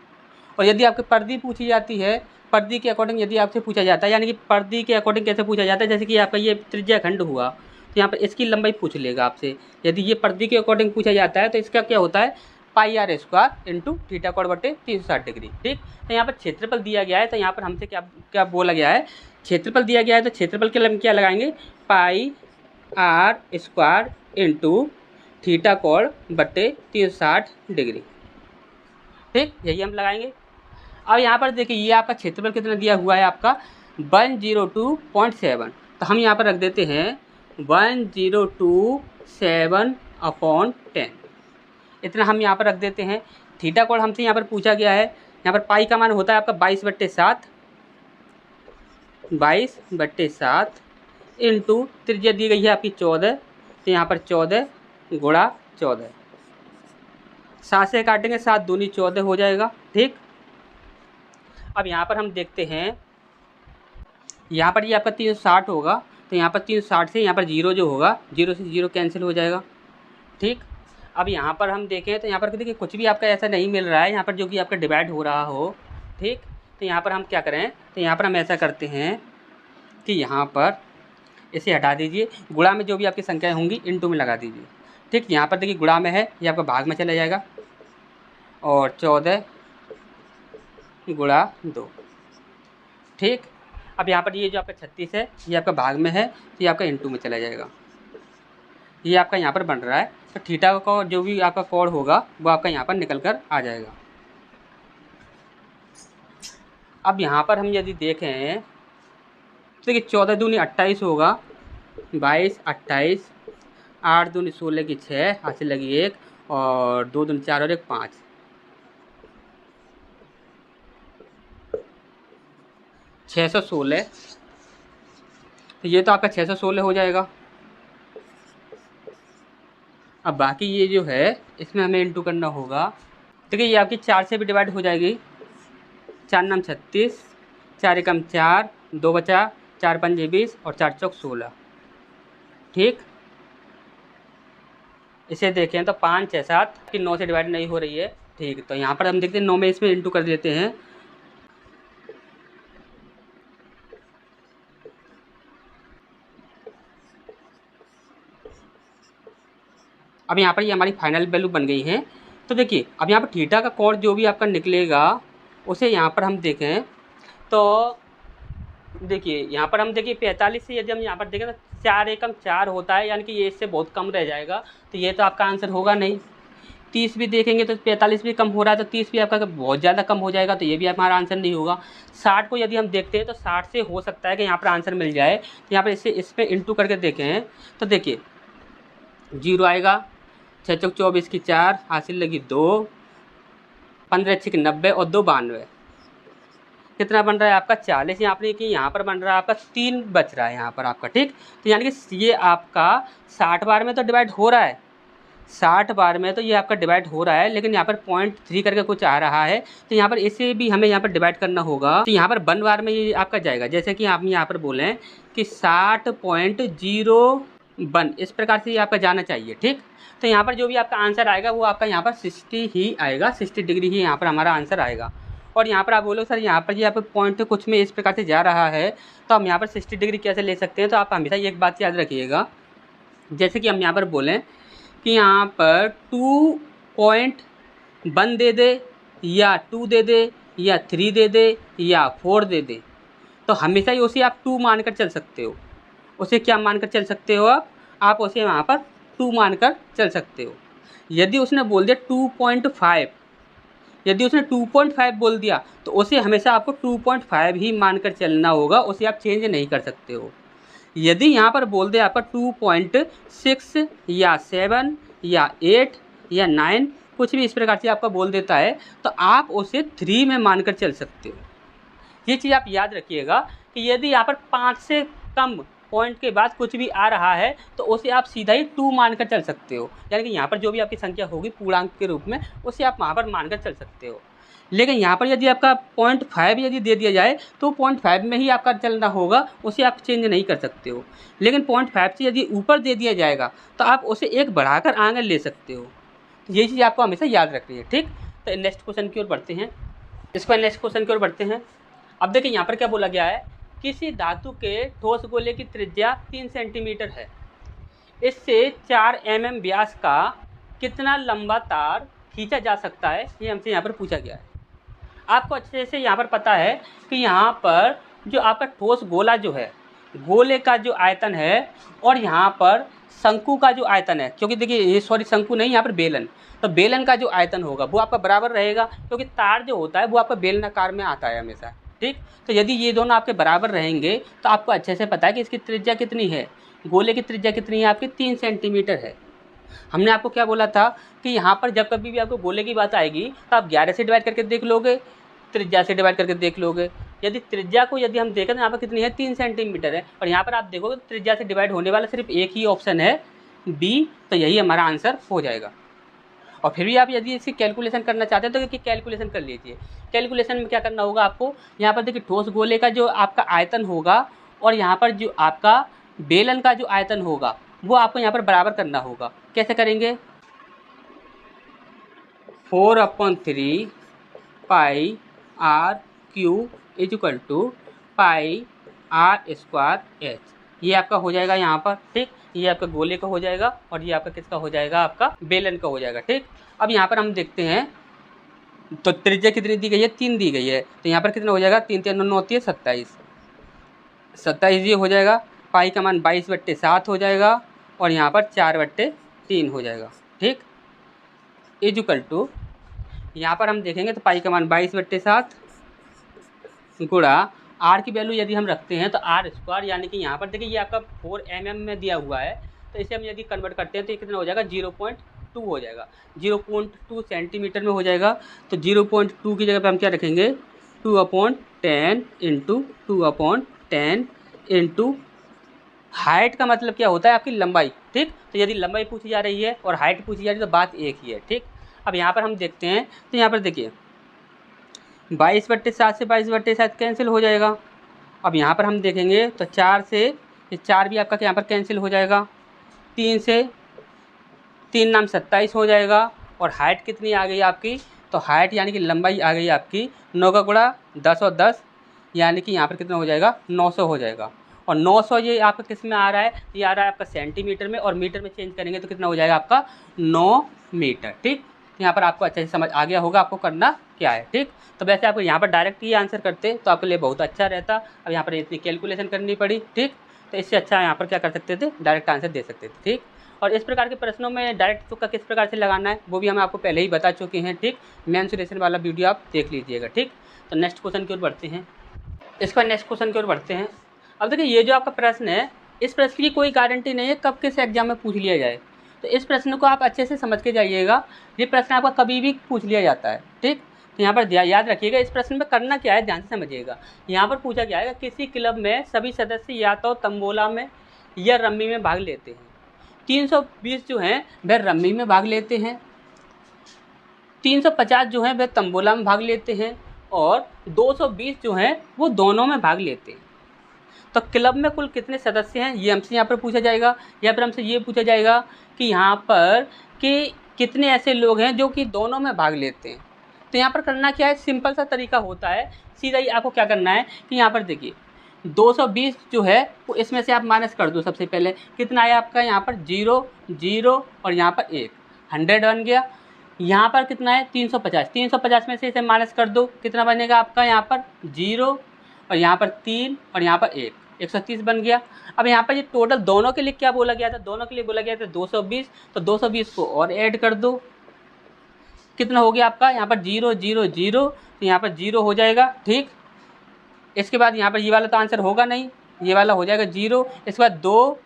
Speaker 1: और यदि आपकी परिधि पूछी जाती है, परिधि के अकॉर्डिंग यदि आपसे पूछा जाता है, यानी कि परिधि के अकॉर्डिंग कैसे पूछा जाता है, जैसे कि आपका ये त्रिज्याखंड हुआ तो यहाँ पर इसकी लंबाई पूछ लेगा आपसे। यदि ये परिधि के अकॉर्डिंग पूछा जाता है तो इसका क्या होता है, पाई आर स्क्वायर इंटू थीटा कोण बटे 360 डिग्री। ठीक, तो यहाँ पर क्षेत्रफल दिया गया है, तो यहाँ पर हमसे क्या क्या बोला गया है, क्षेत्रफल दिया गया है तो क्षेत्रफल के लिए हम क्या लगाएंगे, पाई आर स्क्वायर इंटू थीटा कोण बटे 360 डिग्री। ठीक, यही हम लगाएंगे। अब यहाँ पर देखिए ये आपका क्षेत्रफल कितना दिया हुआ है, आपका 102.7, तो हम यहाँ पर रख देते हैं 1027/10, इतना हम यहाँ पर रख देते हैं। थीटा कोण हमसे यहाँ पर पूछा गया है, यहाँ पर पाई का मान होता है आपका 22/7 इंटू त्रिज्या दी गई है आपकी 14, तो यहाँ पर 14 गुणा 14, 7 से काटेंगे 7 दूनी 14 हो जाएगा। ठीक, अब यहाँ पर हम देखते हैं, यहाँ पर ये आपका 360 होगा, तो यहाँ पर 360 से यहाँ पर 0 जो होगा, 0 से 0 कैंसिल हो जाएगा। ठीक, अब यहाँ पर हम देखें तो यहाँ पर देखिए कुछ भी आपका ऐसा नहीं मिल रहा है यहाँ पर जो कि आपका डिवाइड हो रहा हो। ठीक, तो यहाँ पर हम क्या करें, तो यहाँ पर हम ऐसा करते हैं कि यहाँ पर इसे हटा दीजिए, गुणा में जो भी आपकी संख्याएँ होंगी इनटू में लगा दीजिए। ठीक, यहाँ पर देखिए गुणा में है, ये आपका भाग में चला जाएगा, और 14 गुणा 2। ठीक, अब यहाँ पर ये जो आपका 36 है ये आपका भाग में है, तो ये आपका इनटू में चला जाएगा, ये आपका यहाँ पर बन रहा है। तो थीटा का जो भी आपका कोण होगा वो आपका यहाँ पर निकल कर आ जाएगा। अब यहाँ पर हम यदि देखें तो देखिए 14 दूनी 28 होगा, 22 28, 8 दूनी 16 की 6, हाथ से लगी 1, और 2 दूनी 4 और 1 5, 616, तो ये तो आपका 616 हो जाएगा। अब बाकी ये जो है इसमें हमें इंटू करना होगा। देखिए ये आपकी 4 से भी डिवाइड हो जाएगी, 4 नाम 36, 4 एकम 4, 2 बचा, 4 पंजे 20 और 4 चौक 16। ठीक, इसे देखें तो 5 6 7 कि 9 से डिवाइड नहीं हो रही है। ठीक, तो यहाँ पर हम देखते हैं 9 में इसमें इंटू कर देते हैं। अब यहाँ पर ये हमारी फाइनल वैल्यू बन गई है। तो देखिए अब यहाँ पर थीटा का कोण जो भी आपका निकलेगा उसे यहाँ पर हम देखें तो देखिए यहाँ पर हम देखिए 45 से यदि हम यहाँ पर देखें तो 4 एकम 4 होता है, यानी कि ये इससे बहुत कम रह जाएगा, तो ये तो आपका आंसर होगा नहीं। 30 भी देखेंगे तो 45 भी कम हो रहा है, तो 30 भी आपका बहुत ज़्यादा कम हो जाएगा, तो ये भी हमारा आंसर नहीं होगा। 60 को यदि हम देखते हैं तो 60 से हो सकता है कि यहाँ पर आंसर मिल जाए। तो यहाँ पर इस पर इंटू करके देखें तो देखिए 0 आएगा, 6 चौक 24 की 4, हासिल लगी 2, 15 6 90 और 2 92, कितना बन रहा है आपका 40। यहाँ पर कि यहाँ पर बन रहा है आपका 3 बच रहा है यहाँ पर आपका। ठीक, तो यानी कि ये आपका 60 बार में तो डिवाइड हो रहा है, 60 बार में तो ये आपका डिवाइड हो रहा है, लेकिन यहाँ पर 0.3 करके कुछ आ रहा है, तो यहाँ पर इसे भी हमें यहाँ पर डिवाइड करना होगा। तो यहाँ पर 1 बार में ये आपका जाएगा, जैसे कि आप यहाँ पर बोलें कि 60.01, इस प्रकार से ये आपका जाना चाहिए। ठीक, तो यहाँ पर जो भी आपका आंसर आएगा वो आपका यहाँ पर 60 ही आएगा, 60 डिग्री ही यहाँ पर हमारा आंसर आएगा। और यहाँ पर आप बोलो सर यहाँ पर ये पॉइंट कुछ में इस प्रकार से जा रहा है, तो हम यहाँ पर 60 डिग्री कैसे ले सकते हैं। तो आप हमेशा एक बात याद रखिएगा, जैसे कि हम यहाँ पर बोलें कि यहाँ पर 2.1 दे दे या 2 दे दे या 3 दे दे या 4 दे दे, तो हमेशा ही उसे आप 2 मानकर चल सकते हो। उसे क्या मानकर चल सकते हो आप उसे वहाँ पर 2 मानकर चल सकते हो। यदि उसने बोल दिया 2.5, यदि उसने 2.5 बोल दिया तो उसे हमेशा आपको 2.5 ही मानकर चलना होगा, उसे आप चेंज नहीं कर सकते हो। यदि यहाँ पर बोल दे आपका 2.6 या 7 या 8 या 9, कुछ भी इस प्रकार से आपका बोल देता है, तो आप उसे 3 में मानकर चल सकते हो। ये चीज़ आप याद रखिएगा कि यदि यहाँ पर 5 से कम पॉइंट के बाद कुछ भी आ रहा है तो उसे आप सीधा ही 2 मानकर चल सकते हो, यानी कि यहाँ पर जो भी आपकी संख्या होगी पूर्णांक के रूप में उसे आप वहाँ पर मानकर चल सकते हो। लेकिन यहाँ पर यदि आपका 0.5 यदि दे दिया जाए तो 0.5 में ही आपका चलना होगा, उसे आप चेंज नहीं कर सकते हो। लेकिन 0.5 से यदि ऊपर दे दिया जाएगा तो आप उसे एक बढ़ाकर आगे ले सकते हो। तो ये चीज़ आपको हमेशा याद रखनी है। ठीक, तो नेक्स्ट क्वेश्चन की ओर बढ़ते हैं। इसके बाद नेक्स्ट क्वेश्चन की ओर बढ़ते हैं। अब देखिए यहाँ पर क्या बोला गया है, किसी धातु के ठोस गोले की त्रिज्या 3 सेंटीमीटर है, इससे 4 mm व्यास का कितना लंबा तार खींचा जा सकता है, ये हमसे यहाँ पर पूछा गया है। आपको अच्छे से यहाँ पर पता है कि यहाँ पर जो आपका ठोस गोला जो है, गोले का जो आयतन है और यहाँ पर शंकु का जो आयतन है, क्योंकि देखिए ये सॉरी शंकु नहीं, यहाँ पर बेलन, तो बेलन का जो आयतन होगा वो आपका बराबर रहेगा, क्योंकि तार जो होता है वो आपका बेलनाकार में आता है हमेशा, ठीक। तो यदि ये दोनों आपके बराबर रहेंगे तो आपको अच्छे से पता है कि इसकी त्रिज्या कितनी है, गोले की त्रिज्या कितनी है आपकी 3 सेंटीमीटर है। हमने आपको क्या बोला था कि यहाँ पर जब कभी भी आपको गोले की बात आएगी तो आप 11 से डिवाइड करके देख लोगे, त्रिज्या से डिवाइड करके देख लोगे। यदि त्रिज्या को यदि हम देखें तो यहाँ पर कितनी है 3 सेंटीमीटर है, और यहाँ पर आप देखोगे तो त्रिज्या से डिवाइड होने वाला सिर्फ एक ही ऑप्शन है बी, तो यही हमारा आंसर हो जाएगा। और फिर भी आप यदि इसकी कैलकुलेशन करना चाहते हैं तो कैलकुलेशन कर लीजिए। कैलकुलेशन में क्या करना होगा आपको, यहाँ पर देखिए ठोस गोले का जो आपका आयतन होगा और यहाँ पर जो आपका बेलन का जो आयतन होगा वो आपको यहाँ पर बराबर करना होगा। कैसे करेंगे, 4/3 pi r cube is equal to pi r square h, ये आपका हो जाएगा यहाँ पर, ठीक। ये आपका गोले का हो जाएगा और ये आपका किसका हो जाएगा, आपका बेलन का हो जाएगा, ठीक। अब यहाँ पर हम देखते हैं तो त्रिज्या कितनी दी गई है, 3 दी गई है, तो यहाँ पर कितना हो जाएगा, 3 3 9 होती है 27, 27 ये हो जाएगा। पाई का मान 22/7 हो जाएगा और यहाँ पर 4/3 हो जाएगा, ठीक। इज इक्वल टू यहाँ पर हम देखेंगे तो पाई का मान 22/7 गुणा आर की वैल्यू यदि हम रखते हैं तो आर स्क्वायर, यानी कि यहाँ पर देखिए ये आपका 4 mm में दिया हुआ है, तो इसे हम यदि कन्वर्ट करते हैं तो ये कितना हो जाएगा, 0.2 हो जाएगा, 0.2 सेंटीमीटर में हो जाएगा। तो 0.2 की जगह पर हम क्या रखेंगे, 2/10 इंटू 2/10 इंटू हाइट का मतलब क्या होता है आपकी लंबाई, ठीक। तो यदि लंबाई पूछी जा रही है और हाइट पूछी जा रही है तो बात एक ही है, ठीक। अब यहाँ पर हम देखते हैं तो यहाँ पर देखिए 22/7 से 22/7 कैंसिल हो जाएगा। अब यहाँ पर हम देखेंगे तो 4 से ये 4 भी आपका यहाँ पर कैंसिल हो जाएगा, 3 से 3 नाम 27 हो जाएगा, और हाइट कितनी आ गई आपकी, तो हाइट यानी कि लंबाई आ गई आपकी 9 का गुणा 10 और 10, यानी कि यहाँ पर कितना हो जाएगा, 900 हो जाएगा। और 900 ये आपका किस में आ रहा है, ये आ रहा है आपका सेंटीमीटर में, और मीटर में चेंज करेंगे तो कितना हो जाएगा आपका 9 मीटर, ठीक। यहाँ पर आपको अच्छे से समझ आ गया होगा आपको करना क्या है, ठीक। तो वैसे आपको यहाँ पर डायरेक्ट ही आंसर करते तो आपके लिए बहुत अच्छा रहता, अब यहाँ पर इतनी कैलकुलेशन करनी पड़ी, ठीक। तो इससे अच्छा यहाँ पर क्या कर सकते थे, डायरेक्ट आंसर दे सकते थे, ठीक। और इस प्रकार के प्रश्नों में डायरेक्ट तुक्का किस प्रकार से लगाना है वो भी हम आपको पहले ही बता चुके हैं, ठीक। मेंसुरेशन वाला वीडियो आप देख लीजिएगा, ठीक। तो नेक्स्ट क्वेश्चन की ओर बढ़ते हैं। इसके बाद नेक्स्ट क्वेश्चन की ओर बढ़ते हैं। अब देखिए ये जो आपका प्रश्न है, इस प्रश्न की कोई गारंटी नहीं है कब किस एग्जाम में पूछ लिया जाए, तो इस प्रश्न को आप अच्छे से समझ के जाइएगा। ये प्रश्न आपका कभी भी पूछ लिया जाता है, ठीक। तो यहाँ पर याद रखिएगा इस प्रश्न में करना क्या है, ध्यान से समझिएगा। यहाँ पर पूछा गया है किसी क्लब में सभी सदस्य या तो तंबोला में या रम्मी में भाग लेते हैं। 320 जो हैं वह रम्मी में भाग लेते हैं, 350 जो हैं वह तंबोला में भाग लेते हैं, और 220 जो हैं वो दोनों में भाग लेते हैं। तो क्लब में कुल कितने सदस्य हैं ये हमसे यहाँ पर पूछा जाएगा, या फिर हमसे ये पूछा जाएगा कि यहाँ पर कि कितने ऐसे लोग हैं जो कि दोनों में भाग लेते हैं। तो यहाँ पर करना क्या है, सिंपल सा तरीका होता है, सीधा ही आपको क्या करना है कि यहाँ पर देखिए 220 जो है वो इसमें से आप माइनस कर दो। सबसे पहले कितना आया आपका, यहाँ पर 0 0 और यहाँ पर 1, 100 बन गया। यहाँ पर कितना है 350, 350 में से इसे माइनस कर दो, कितना बनेगा आपका यहाँ पर 0 और यहाँ पर 3 और यहाँ पर 1, 130 बन गया। अब यहाँ पर ये टोटल दोनों के लिए क्या बोला गया था, दोनों के लिए बोला गया था 220, तो 220 को और ऐड कर दो, कितना हो गया आपका यहाँ पर 0 0 0, तो यहाँ पर 0 हो जाएगा, ठीक। इसके बाद यहाँ पर ये वाला तो आंसर होगा नहीं, ये वाला हो जाएगा 0। इसके बाद 2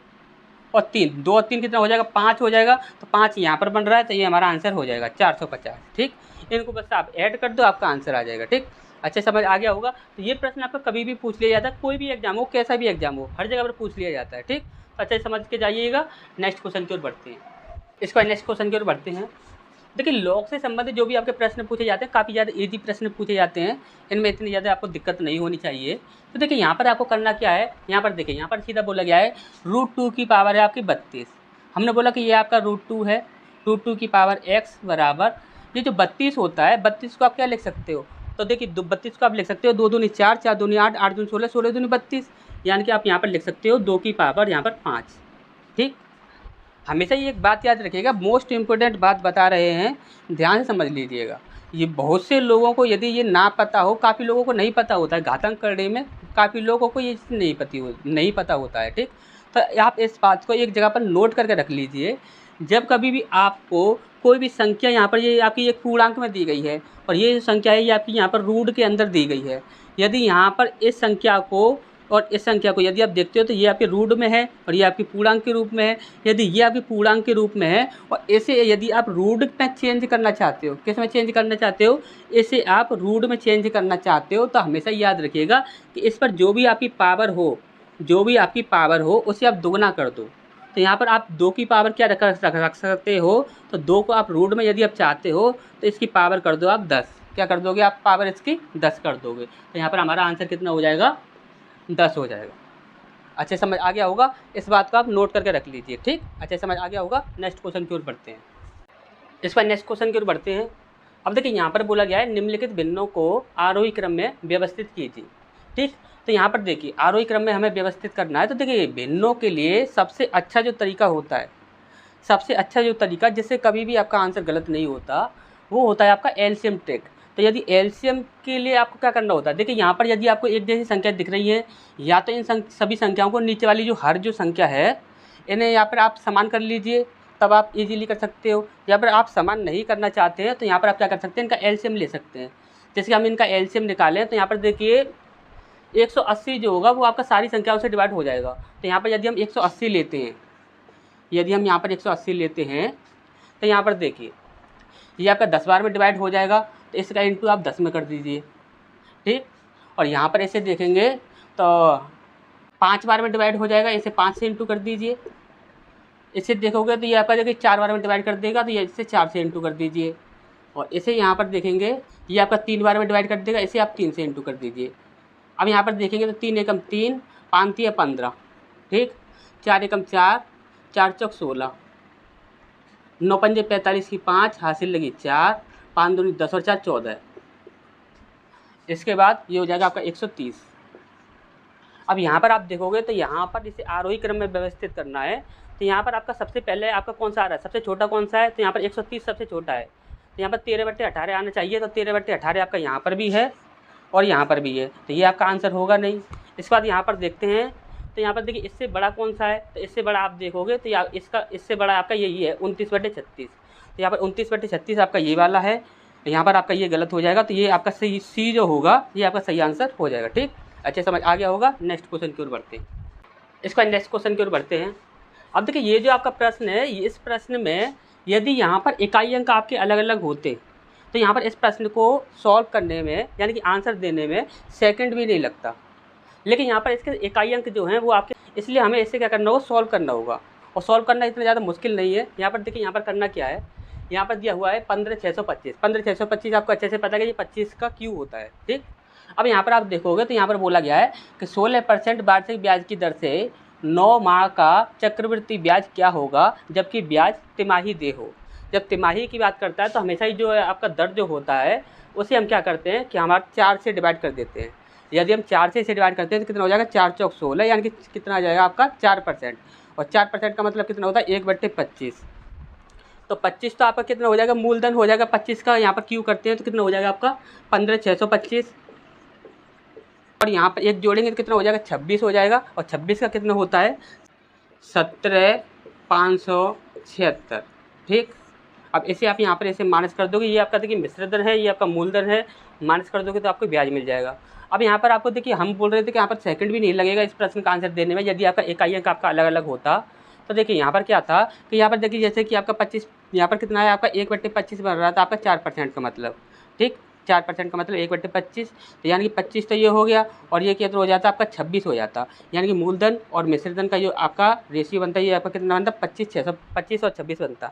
Speaker 1: और 3 कितना हो जाएगा, 5 हो जाएगा, तो 5 यहाँ पर बन रहा है, तो ये हमारा आंसर हो जाएगा 450, ठीक। इनको बस आप ऐड कर दो, आपका आंसर आ जाएगा, ठीक। अच्छे समझ आ गया होगा। तो ये प्रश्न आपका कभी भी पूछ लिया जाता है, कोई भी एग्जाम हो, कैसा भी एग्जाम हो, हर जगह पर पूछ लिया जाता है, ठीक। अच्छे समझ के जाइएगा। नेक्स्ट क्वेश्चन की ओर बढ़ते हैं। इसके बाद नेक्स्ट क्वेश्चन की ओर बढ़ते हैं। देखिए लॉग से संबंधित जो भी आपके प्रश्न पूछे जाते हैं काफ़ी ज़्यादा ईजी प्रश्न पूछे जाते हैं, इनमें इतनी ज़्यादा आपको दिक्कत नहीं होनी चाहिए। तो देखिए यहाँ पर आपको करना क्या है, यहाँ पर देखिए यहाँ पर सीधा बोला गया है √2 की पावर है आपकी 32। हमने बोला कि ये आपका √2 है, √2 की पावर x बराबर ये जो 32 होता है, 32 को आप क्या लिख सकते हो, तो देखिए 32 को आप लिख सकते हो 2 दूनी 4, 4 दूनी 8, 8 दूनी 16, 16 दूनी 32, यानी कि आप यहाँ पर लिख सकते हो 2 की पावर यहाँ पर 5। ठीक, हमेशा ये एक बात याद रखिएगा, मोस्ट इम्पोर्टेंट बात बता रहे हैं, ध्यान से समझ लीजिएगा। ये बहुत से लोगों को यदि ये ना पता हो, काफ़ी लोगों को नहीं पता होता है, घातांक करने में काफ़ी लोगों को ये चीज़ नहीं पता होता है। ठीक, तो आप इस बात को एक जगह पर नोट करके रख लीजिए। जब कभी भी आपको कोई भी संख्या यहाँ पर, ये आपकी एक पूर्णांक में दी गई है और ये संख्या है ये आपकी यहाँ पर रूट के अंदर दी गई है, यदि यहाँ पर इस संख्या को और इस संख्या को यदि आप देखते हो तो ये आपके रूट में है और ये आपकी पूर्णांक के रूप में है। यदि ये आपकी पूर्णांक के रूप में है और इसे यदि आप रूट में चेंज करना चाहते हो, किस में चेंज करना चाहते हो, इसे आप रूट में चेंज करना चाहते हो, तो हमेशा याद रखिएगा कि इस पर जो भी आपकी पावर हो उसे आप दोगुना कर दो। तो यहाँ पर आप 2 की पावर क्या रख सकते हो, तो 2 को आप रूट में यदि आप चाहते हो तो इसकी पावर कर दो आप 10। क्या कर दोगे आप, पावर इसकी 10 कर दोगे। तो यहाँ पर हमारा आंसर कितना हो जाएगा, 10 हो जाएगा। अच्छे समझ आ गया होगा, इस बात को आप नोट करके रख लीजिए। ठीक, अच्छे समझ आ गया होगा। नेक्स्ट क्वेश्चन की ओर बढ़ते हैं। इस पर नेक्स्ट क्वेश्चन की ओर बढ़ते हैं। अब देखिए यहाँ पर बोला गया है निम्नलिखित भिन्नों को आरोही क्रम में व्यवस्थित कीजिए। ठीक, तो यहाँ पर देखिए आरोही क्रम में हमें व्यवस्थित करना है। तो देखिए भिन्नों के लिए सबसे अच्छा जो तरीका होता है, सबसे अच्छा जो तरीका जिससे कभी भी आपका आंसर गलत नहीं होता, वो होता है आपका एलसीएम ट्रिक। तो यदि एलसीएम के लिए आपको क्या करना होता है, देखिए यहाँ पर यदि आपको एक जैसी संख्या दिख रही है, या तो इन सभी संख्याओं को नीचे वाली जो हर जो संख्या है इन्हें यहाँ पर आप समान कर लीजिए, तब आप इजीली कर सकते हो। या फिर आप समान नहीं करना चाहते हैं तो यहाँ पर आप क्या कर सकते हैं, इनका एलसीएम ले सकते हैं। जैसे हम इनका एलसीएम निकालें तो यहाँ पर देखिए 180 जो होगा वो आपका सारी संख्याओं से डिवाइड हो जाएगा। तो यहाँ पर यदि हम 180 लेते हैं, यदि हम यहाँ पर 180 लेते हैं तो यहाँ पर देखिए ये आपका 10 बार में डिवाइड हो जाएगा, तो इसका इंटू आप 10 में कर दीजिए। ठीक, और यहाँ पर ऐसे देखेंगे तो 5 बार में डिवाइड हो जाएगा, इसे 5 से इंटू कर दीजिए। इसे देखोगे तो ये आपका देखिए 4 बार में डिवाइड कर देगा, तो ये इसे 4 से इंटू कर दीजिए। और इसे यहाँ पर देखेंगे ये आपका 3 बार में डिवाइड कर देगा, इसे आप 3 से इंटू कर दीजिए। अब यहाँ पर देखेंगे तो 3 एकम 3, 5 3 15, ठीक, 4 एकम 4, 4 चौक 16, 9 पंजे 45 की 5, हासिल लगी 4, 5 दूनी 10 और 4 14। इसके बाद ये हो जाएगा आपका 130। अब यहाँ पर आप देखोगे तो यहाँ पर इसे आरोही क्रम में व्यवस्थित करना है। तो यहाँ पर आपका सबसे पहले आपका कौन सा आ रहा है, सबसे छोटा कौन सा है, तो यहाँ पर 130 सबसे छोटा है। तो यहाँ पर 13/18 आना चाहिए, तो 13/18 आपका यहाँ पर भी है और यहाँ पर भी है, तो ये आपका आंसर होगा नहीं। इसके बाद यहाँ पर देखते हैं तो यहाँ पर देखिए इससे बड़ा कौन सा है, तो इससे बड़ा आप देखोगे तो इससे बड़ा आपका यही है 29/36। तो यहाँ पर 29/36 आपका ये वाला है, यहाँ पर आपका ये गलत हो जाएगा, तो ये आपका सही सी जो होगा ये आपका सही आंसर हो जाएगा। ठीक, अच्छे समझ आ गया होगा। नेक्स्ट क्वेश्चन की ओर बढ़ते हैं। इसका नेक्स्ट क्वेश्चन की ओर बढ़ते हैं। अब देखिए ये जो आपका प्रश्न है, इस प्रश्न में यदि यहाँ पर इकाई अंक आपके अलग अलग होते तो यहाँ पर इस प्रश्न को सॉल्व करने में यानी कि आंसर देने में सेकंड भी नहीं लगता। लेकिन यहाँ पर इसके इकाई अंक जो हैं वो आपके, इसलिए हमें इससे क्या करना होगा, सॉल्व करना होगा। और सॉल्व करना इतना ज़्यादा मुश्किल नहीं है। यहाँ पर देखिए यहाँ पर करना क्या है, यहाँ पर दिया हुआ है 15,625। 15,625 आपको अच्छे से पता है कि ये 25 का क्यू होता है। ठीक, अब यहाँ पर आप देखोगे तो यहाँ पर बोला गया है कि 16% वार्षिक ब्याज की दर से 9 माह का चक्रवृद्धि ब्याज क्या होगा जबकि ब्याज तिमाही दे हो। जब तिमाही की बात करता है तो हमेशा ही जो है आपका दर जो होता है उसे हम क्या करते हैं कि हमारा 4 से डिवाइड कर देते हैं। यदि हम 4 से इसे डिवाइड करते हैं तो कितना हो जाएगा, 4 चौक 16, यानी कि कितना आ जाएगा आपका 4%। और 4% का मतलब कितना होता है, 1/25। तो 25 तो आपका कितना हो जाएगा, मूलधन हो जाएगा 25 का। यहाँ पर क्यू करते हैं तो कितना हो जाएगा आपका 15,625। और यहाँ पर एक जोड़ेंगे तो कितना हो जाएगा, 26 हो जाएगा। और 26 का कितना होता है, 17,576। ठीक, अब इसे आप यहाँ पर ऐसे माइनस कर दोगे, ये आपका देखिए मिश्र दर है, ये आपका मूलधन है, माइनस कर दोगे तो आपको ब्याज मिल जाएगा। अब यहाँ पर आपको देखिए हम बोल रहे थे कि यहाँ पर सेकंड भी नहीं लगेगा इस प्रश्न का आंसर देने में यदि आपका इकाई अंक आपका अलग अलग होता। तो देखिए यहाँ पर क्या था कि यहाँ पर देखिए जैसे कि आपका 25, यहाँ पर कितना है आपका 1/25 बन रहा था आपका 4% का मतलब। ठीक, 4% का मतलब 1/25, तो यानी कि 25 तो ये हो गया और ये कितना हो जाता आपका 26 हो जाता। यानी कि मूलधन और मिश्रधन का जो आपका रेशियो बनता है ये आपका कितना बनता, 25 और 26 बनता।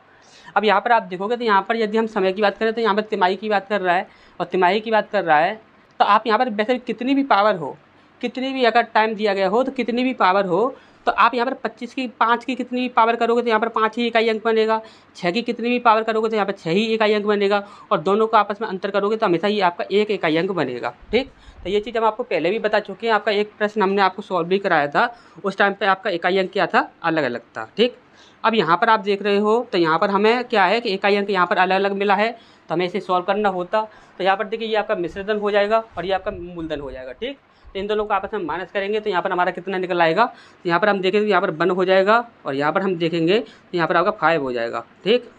Speaker 1: अब यहाँ पर आप देखोगे तो यहाँ पर यदि हम समय की बात करें तो यहाँ पर तिमाही की बात कर रहा है और तिमाही की बात कर रहा है, तो आप यहाँ पर वैसे कितनी भी पावर हो, कितनी भी अगर टाइम दिया गया हो तो कितनी भी पावर हो, तो आप यहाँ पर 25 की 5 की कितनी भी पावर करोगे तो यहाँ पर 5 ही इकाई अंक बनेगा, 6 की कितनी भी पावर करोगे तो यहाँ पर 6 ही इकाई अंक बनेगा, और दोनों को आपस में अंतर करोगे तो हमेशा ही आपका 1 इकाई अंक बनेगा। ठीक, तो ये चीज़ हम आपको पहले भी बता चुके हैं। आपका एक प्रश्न हमने आपको सॉल्व भी कराया था, उस टाइम पर आपका इकाई अंक क्या था, अलग अलग था। ठीक, अब यहाँ पर आप देख रहे हो तो यहाँ पर हमें क्या है कि इकाई अंक यहाँ पर अलग अलग मिला है, तो हमें इसे सॉल्व करना होता। तो यहाँ पर देखिए ये आपका मिश्रधन हो जाएगा और ये आपका मूलधन हो जाएगा। ठीक, तो इन दोनों को आपस में माइनस करेंगे तो यहाँ पर हमारा कितना निकल आएगा, तो यहाँ पर हम देखेंगे यहाँ पर 1 हो जाएगा, और यहाँ पर हम देखेंगे तो यहाँ पर आपका 5 हो जाएगा। ठीक,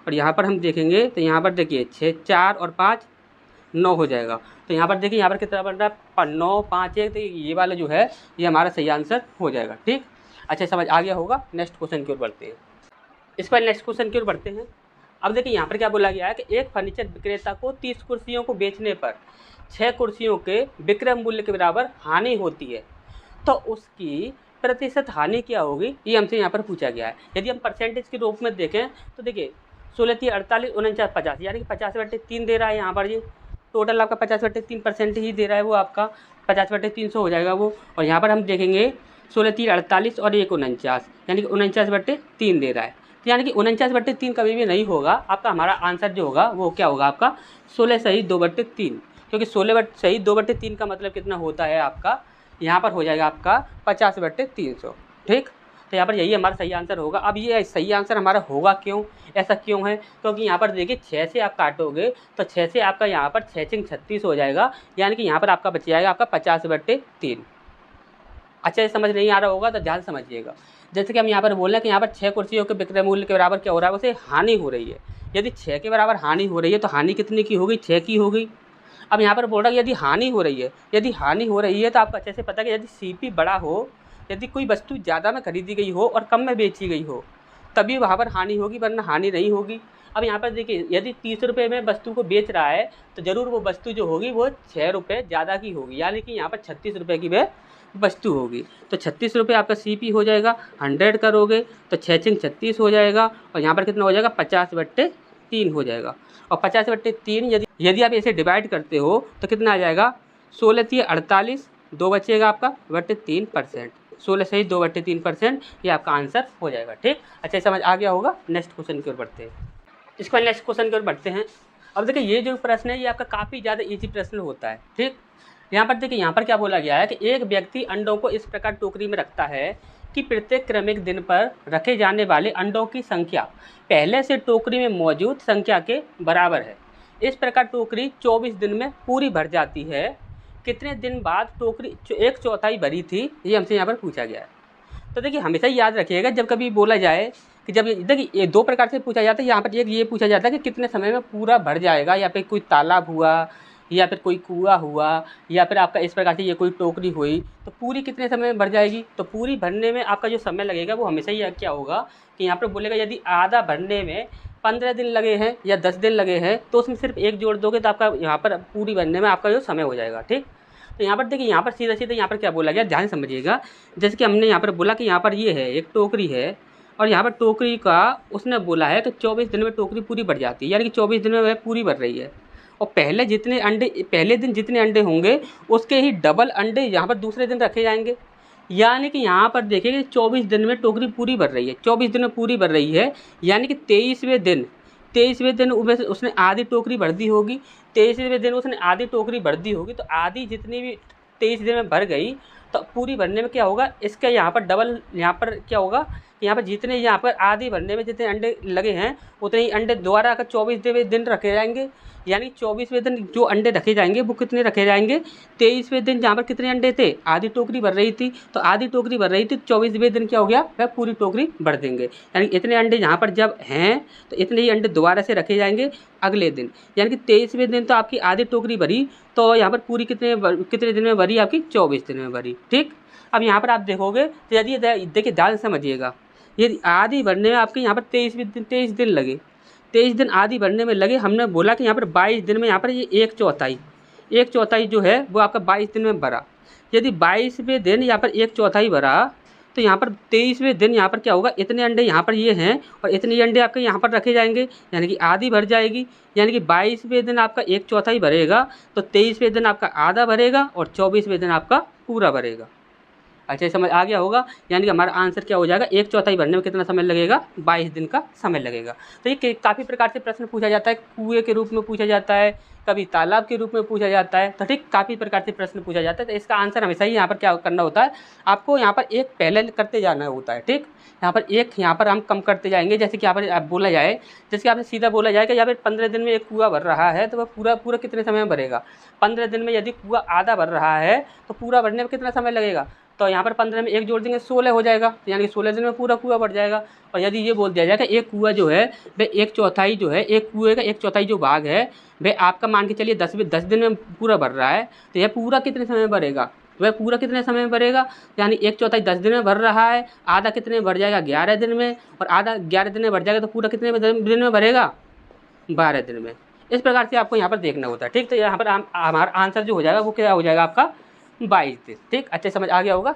Speaker 1: और यहाँ पर हम देखेंगे तो यहाँ पर देखिए 6 4 और 5 9 हो जाएगा। तो यहाँ पर देखिए यहाँ पर कितना बन रहा है 9 5 1, तो ये वाला जो है ये हमारा सही आंसर हो जाएगा। ठीक, अच्छा समझ आ गया होगा। नेक्स्ट क्वेश्चन की ओर बढ़ते हैं। इस पर नेक्स्ट क्वेश्चन की ओर बढ़ते हैं। अब देखिए यहाँ पर क्या बोला गया है कि एक फर्नीचर विक्रेता को 30 कुर्सियों को बेचने पर 6 कुर्सियों के विक्रय मूल्य के बराबर हानि होती है, तो उसकी प्रतिशत हानि क्या होगी, ये हमसे यहाँ पर पूछा गया है। यदि हम परसेंटेज के रूप में देखें तो देखिए 16 3 48 49 50, यानी कि 50/3 दे रहा है यहाँ पर। ये टोटल आपका 50/3% ही दे रहा है, वो आपका 50/300 हो जाएगा वो। और यहाँ पर हम देखेंगे 16 3 48 और 1 49, यानी कि 49/3 दे रहा है, यानी कि 49/3 कभी भी नहीं होगा। आपका हमारा आंसर जो होगा वो क्या होगा, आपका 16 सही 2/3, क्योंकि 16 सही 2/3 का मतलब कितना होता है आपका, यहाँ पर हो जाएगा आपका 50/300। ठीक, तो यहाँ पर यही हमारा सही आंसर होगा। अब ये सही आंसर हमारा होगा क्यों, ऐसा क्यों है, क्योंकि यहाँ पर देखिए 6 से आप काटोगे तो 6 से आपका यहाँ पर 6 6 36 हो जाएगा, यानी कि यहाँ पर आपका बच जाएगा आपका 50/3। अच्छा ये समझ नहीं आ रहा होगा तो ध्यान समझिएगा। जैसे कि हम यहाँ पर बोल रहे हैं कि यहाँ पर 6 कुर्सियों के विक्रय मूल्य के बराबर क्या हो रहा है, उसे हानि हो रही है। यदि 6 के बराबर हानि हो रही है तो हानि कितने की होगी, 6 की होगी। अब यहाँ पर बोल रहा है यदि हानि हो रही है, यदि हानि हो रही है तो आपको अच्छे से पता है कि यदि सीपी बड़ा हो, यदि कोई वस्तु ज़्यादा में खरीदी गई हो और कम में बेची गई हो, तभी वहाँ पर हानि होगी, वरना हानि नहीं होगी। अब यहाँ पर देखिए यदि 30 रुपये में वस्तु को बेच रहा है तो ज़रूर वो वस्तु जो होगी वो 6 रुपये ज़्यादा की होगी, यानी कि यहाँ पर 36 रुपये की वह वस्तु होगी। तो 36 रुपये आपका सीपी हो जाएगा। 100 करोगे तो 6 6 36 हो जाएगा, और यहाँ पर कितना हो जाएगा 50/3 हो जाएगा। और 50/3 यदि आप इसे डिवाइड करते हो तो कितना आ जाएगा, 16 3 48, 2 बचेगा आपका /3%, 16 सही 2/3%, ये आपका आंसर हो जाएगा। ठीक, अच्छा समझ आ गया होगा। नेक्स्ट क्वेश्चन की ओर बढ़ते हैं। इसको नेक्स्ट क्वेश्चन की ओर बढ़ते हैं। अब देखिए ये जो प्रश्न है ये आपका काफ़ी ज़्यादा ईजी प्रश्न होता है। ठीक, यहाँ पर देखिए यहाँ पर क्या बोला गया है कि एक व्यक्ति अंडों को इस प्रकार टोकरी में रखता है कि प्रत्येक क्रमिक दिन पर रखे जाने वाले अंडों की संख्या पहले से टोकरी में मौजूद संख्या के बराबर है। इस प्रकार टोकरी 24 दिन में पूरी भर जाती है। कितने दिन बाद टोकरी 1/4 भरी थी, ये हमसे यहाँ पर पूछा गया है। तो देखिए हमेशा याद रखिएगा जब कभी बोला जाए कि जब देखिए ये 2 प्रकार से पूछा जाता है। यहाँ पर एक ये पूछा जाता है कि कितने समय में पूरा भर जाएगा, या फिर कोई तालाब हुआ, या फिर कोई कुआं हुआ, या फिर आपका इस प्रकार से ये कोई टोकरी हुई तो पूरी कितने समय में भर जाएगी। तो पूरी भरने में आपका जो समय लगेगा वो हमेशा ही क्या होगा कि यहाँ पर बोलेगा यदि आधा भरने में 15 दिन लगे हैं या 10 दिन लगे हैं तो उसमें सिर्फ 1 जोड़ दोगे तो आपका यहाँ पर पूरी भरने में आपका जो समय हो जाएगा। ठीक, तो यहाँ पर देखिए यहाँ पर सीधा सीधा यहाँ पर क्या बोला गया, ध्यान समझिएगा। जैसे कि हमने यहाँ पर बोला कि यहाँ पर ये है एक टोकरी है, और यहाँ पर टोकरी का उसने बोला है कि 24 दिन में टोकरी पूरी भर जाती है, यानी कि 24 दिन में वह पूरी भर रही है। और पहले दिन जितने अंडे होंगे उसके ही डबल अंडे यहाँ पर दूसरे दिन रखे जाएंगे, यानी कि यहाँ पर देखिए 24 दिन में टोकरी पूरी भर रही है, 24 दिन में पूरी भर रही है, यानी कि 23वें दिन उसने आधी टोकरी भर दी होगी। 23वें दिन उसने आधी टोकरी भर दी होगी, तो आधी जितनी भी 23 दिन में भर गई तो पूरी भरने में क्या होगा, इसका यहाँ पर डबल यहाँ पर क्या होगा, यहाँ पर जितने यहाँ पर आधी भरने में जितने अंडे लगे हैं उतने ही अंडे दोबारा अगर 24वें दिन रखे जाएंगे, यानी 24वें दिन जो अंडे रखे जाएंगे वो कितने रखे जाएंगे, 23वें दिन जहाँ पर कितने अंडे थे, आधी टोकरी भर रही थी, तो आधी टोकरी भर रही थी, 24वें दिन क्या हो गया, वह पूरी टोकरी भर देंगे। यानी इतने अंडे यहाँ पर जब हैं तो इतने ही अंडे दोबारा से रखे जाएंगे अगले दिन, यानी कि 23वें दिन तो आपकी आधी टोकरी भरी, तो यहाँ पर पूरी कितने दिन में भरी, आपकी 24 दिन में भरी। ठीक, अब यहाँ पर आप देखोगे तो यदि देखिए ध्यान समझिएगा, यदि आधी भरने में आपके यहाँ पर 23 दिन लगे, 23 दिन आधी भरने में लगे, हमने बोला कि यहाँ पर 22 दिन में यहाँ पर ये 1/4 जो है वो आपका 22 दिन में भरा। यदि 22वें दिन यहाँ पर 1/4 भरा तो यहाँ पर 23वें दिन यहाँ पर क्या होगा, इतने अंडे यहाँ पर ये हैं और इतने अंडे आपके यहाँ पर रखे जाएंगे, यानी कि आधी भर जाएगी। यानी कि 22वें दिन आपका 1/4 भरेगा, तो 23वें दिन आपका आधा भरेगा और 24वें दिन आपका पूरा भरेगा। अच्छा, ये समझ आ गया होगा। यानी कि हमारा आंसर क्या हो जाएगा, 1/4 भरने में कितना समय लगेगा, 22 दिन का समय लगेगा। तो ये काफ़ी प्रकार से प्रश्न पूछा जाता है, कुएँ के रूप में पूछा जाता है, कभी तालाब के रूप में पूछा जाता है, तो ठीक काफ़ी प्रकार से प्रश्न पूछा जाता है। तो इसका आंसर हमेशा ही यहाँ पर क्या करना होता है, आपको यहाँ पर एक पहले करते जाना होता है। ठीक, यहाँ पर एक यहाँ पर हम कम करते जाएंगे। जैसे कि यहाँ पर बोला जाए, जैसे कि आपने सीधा बोला जाए कि यहाँ पर 15 दिन में एक कुआँ भर रहा है, तो वह पूरा कितने समय में भरेगा। 15 दिन में यदि कुआँ आधा भर रहा है तो पूरा भरने में कितना समय लगेगा, तो यहाँ पर 15 में एक जोड़ देंगे 16 हो जाएगा, यानी कि 16 दिन में पूरा कुआँ भर जाएगा। और यदि ये बोल दिया जाए कि एक कुआँ जो है वह 1/4 जो है, एक कुएँ का 1/4 जो भाग है वह आपका मान के चलिए 10 दिन में पूरा भर रहा है, तो यह पूरा कितने समय में भरेगा, वह पूरा कितने समय में भरेगा। यानी 1/4 10 दिन में भर रहा है, आधा कितने में भर जाएगा, 11 दिन में, और आधा 11 दिन में भर जाएगा, तो पूरा कितने दिन में भरेगा, 12 दिन में। इस प्रकार से आपको यहाँ पर देखना होता है। ठीक, तो यहाँ पर हमारा आंसर जो हो जाएगा वो क्या हो जाएगा आपका 22 दिन। ठीक, अच्छे समझ आ गया होगा।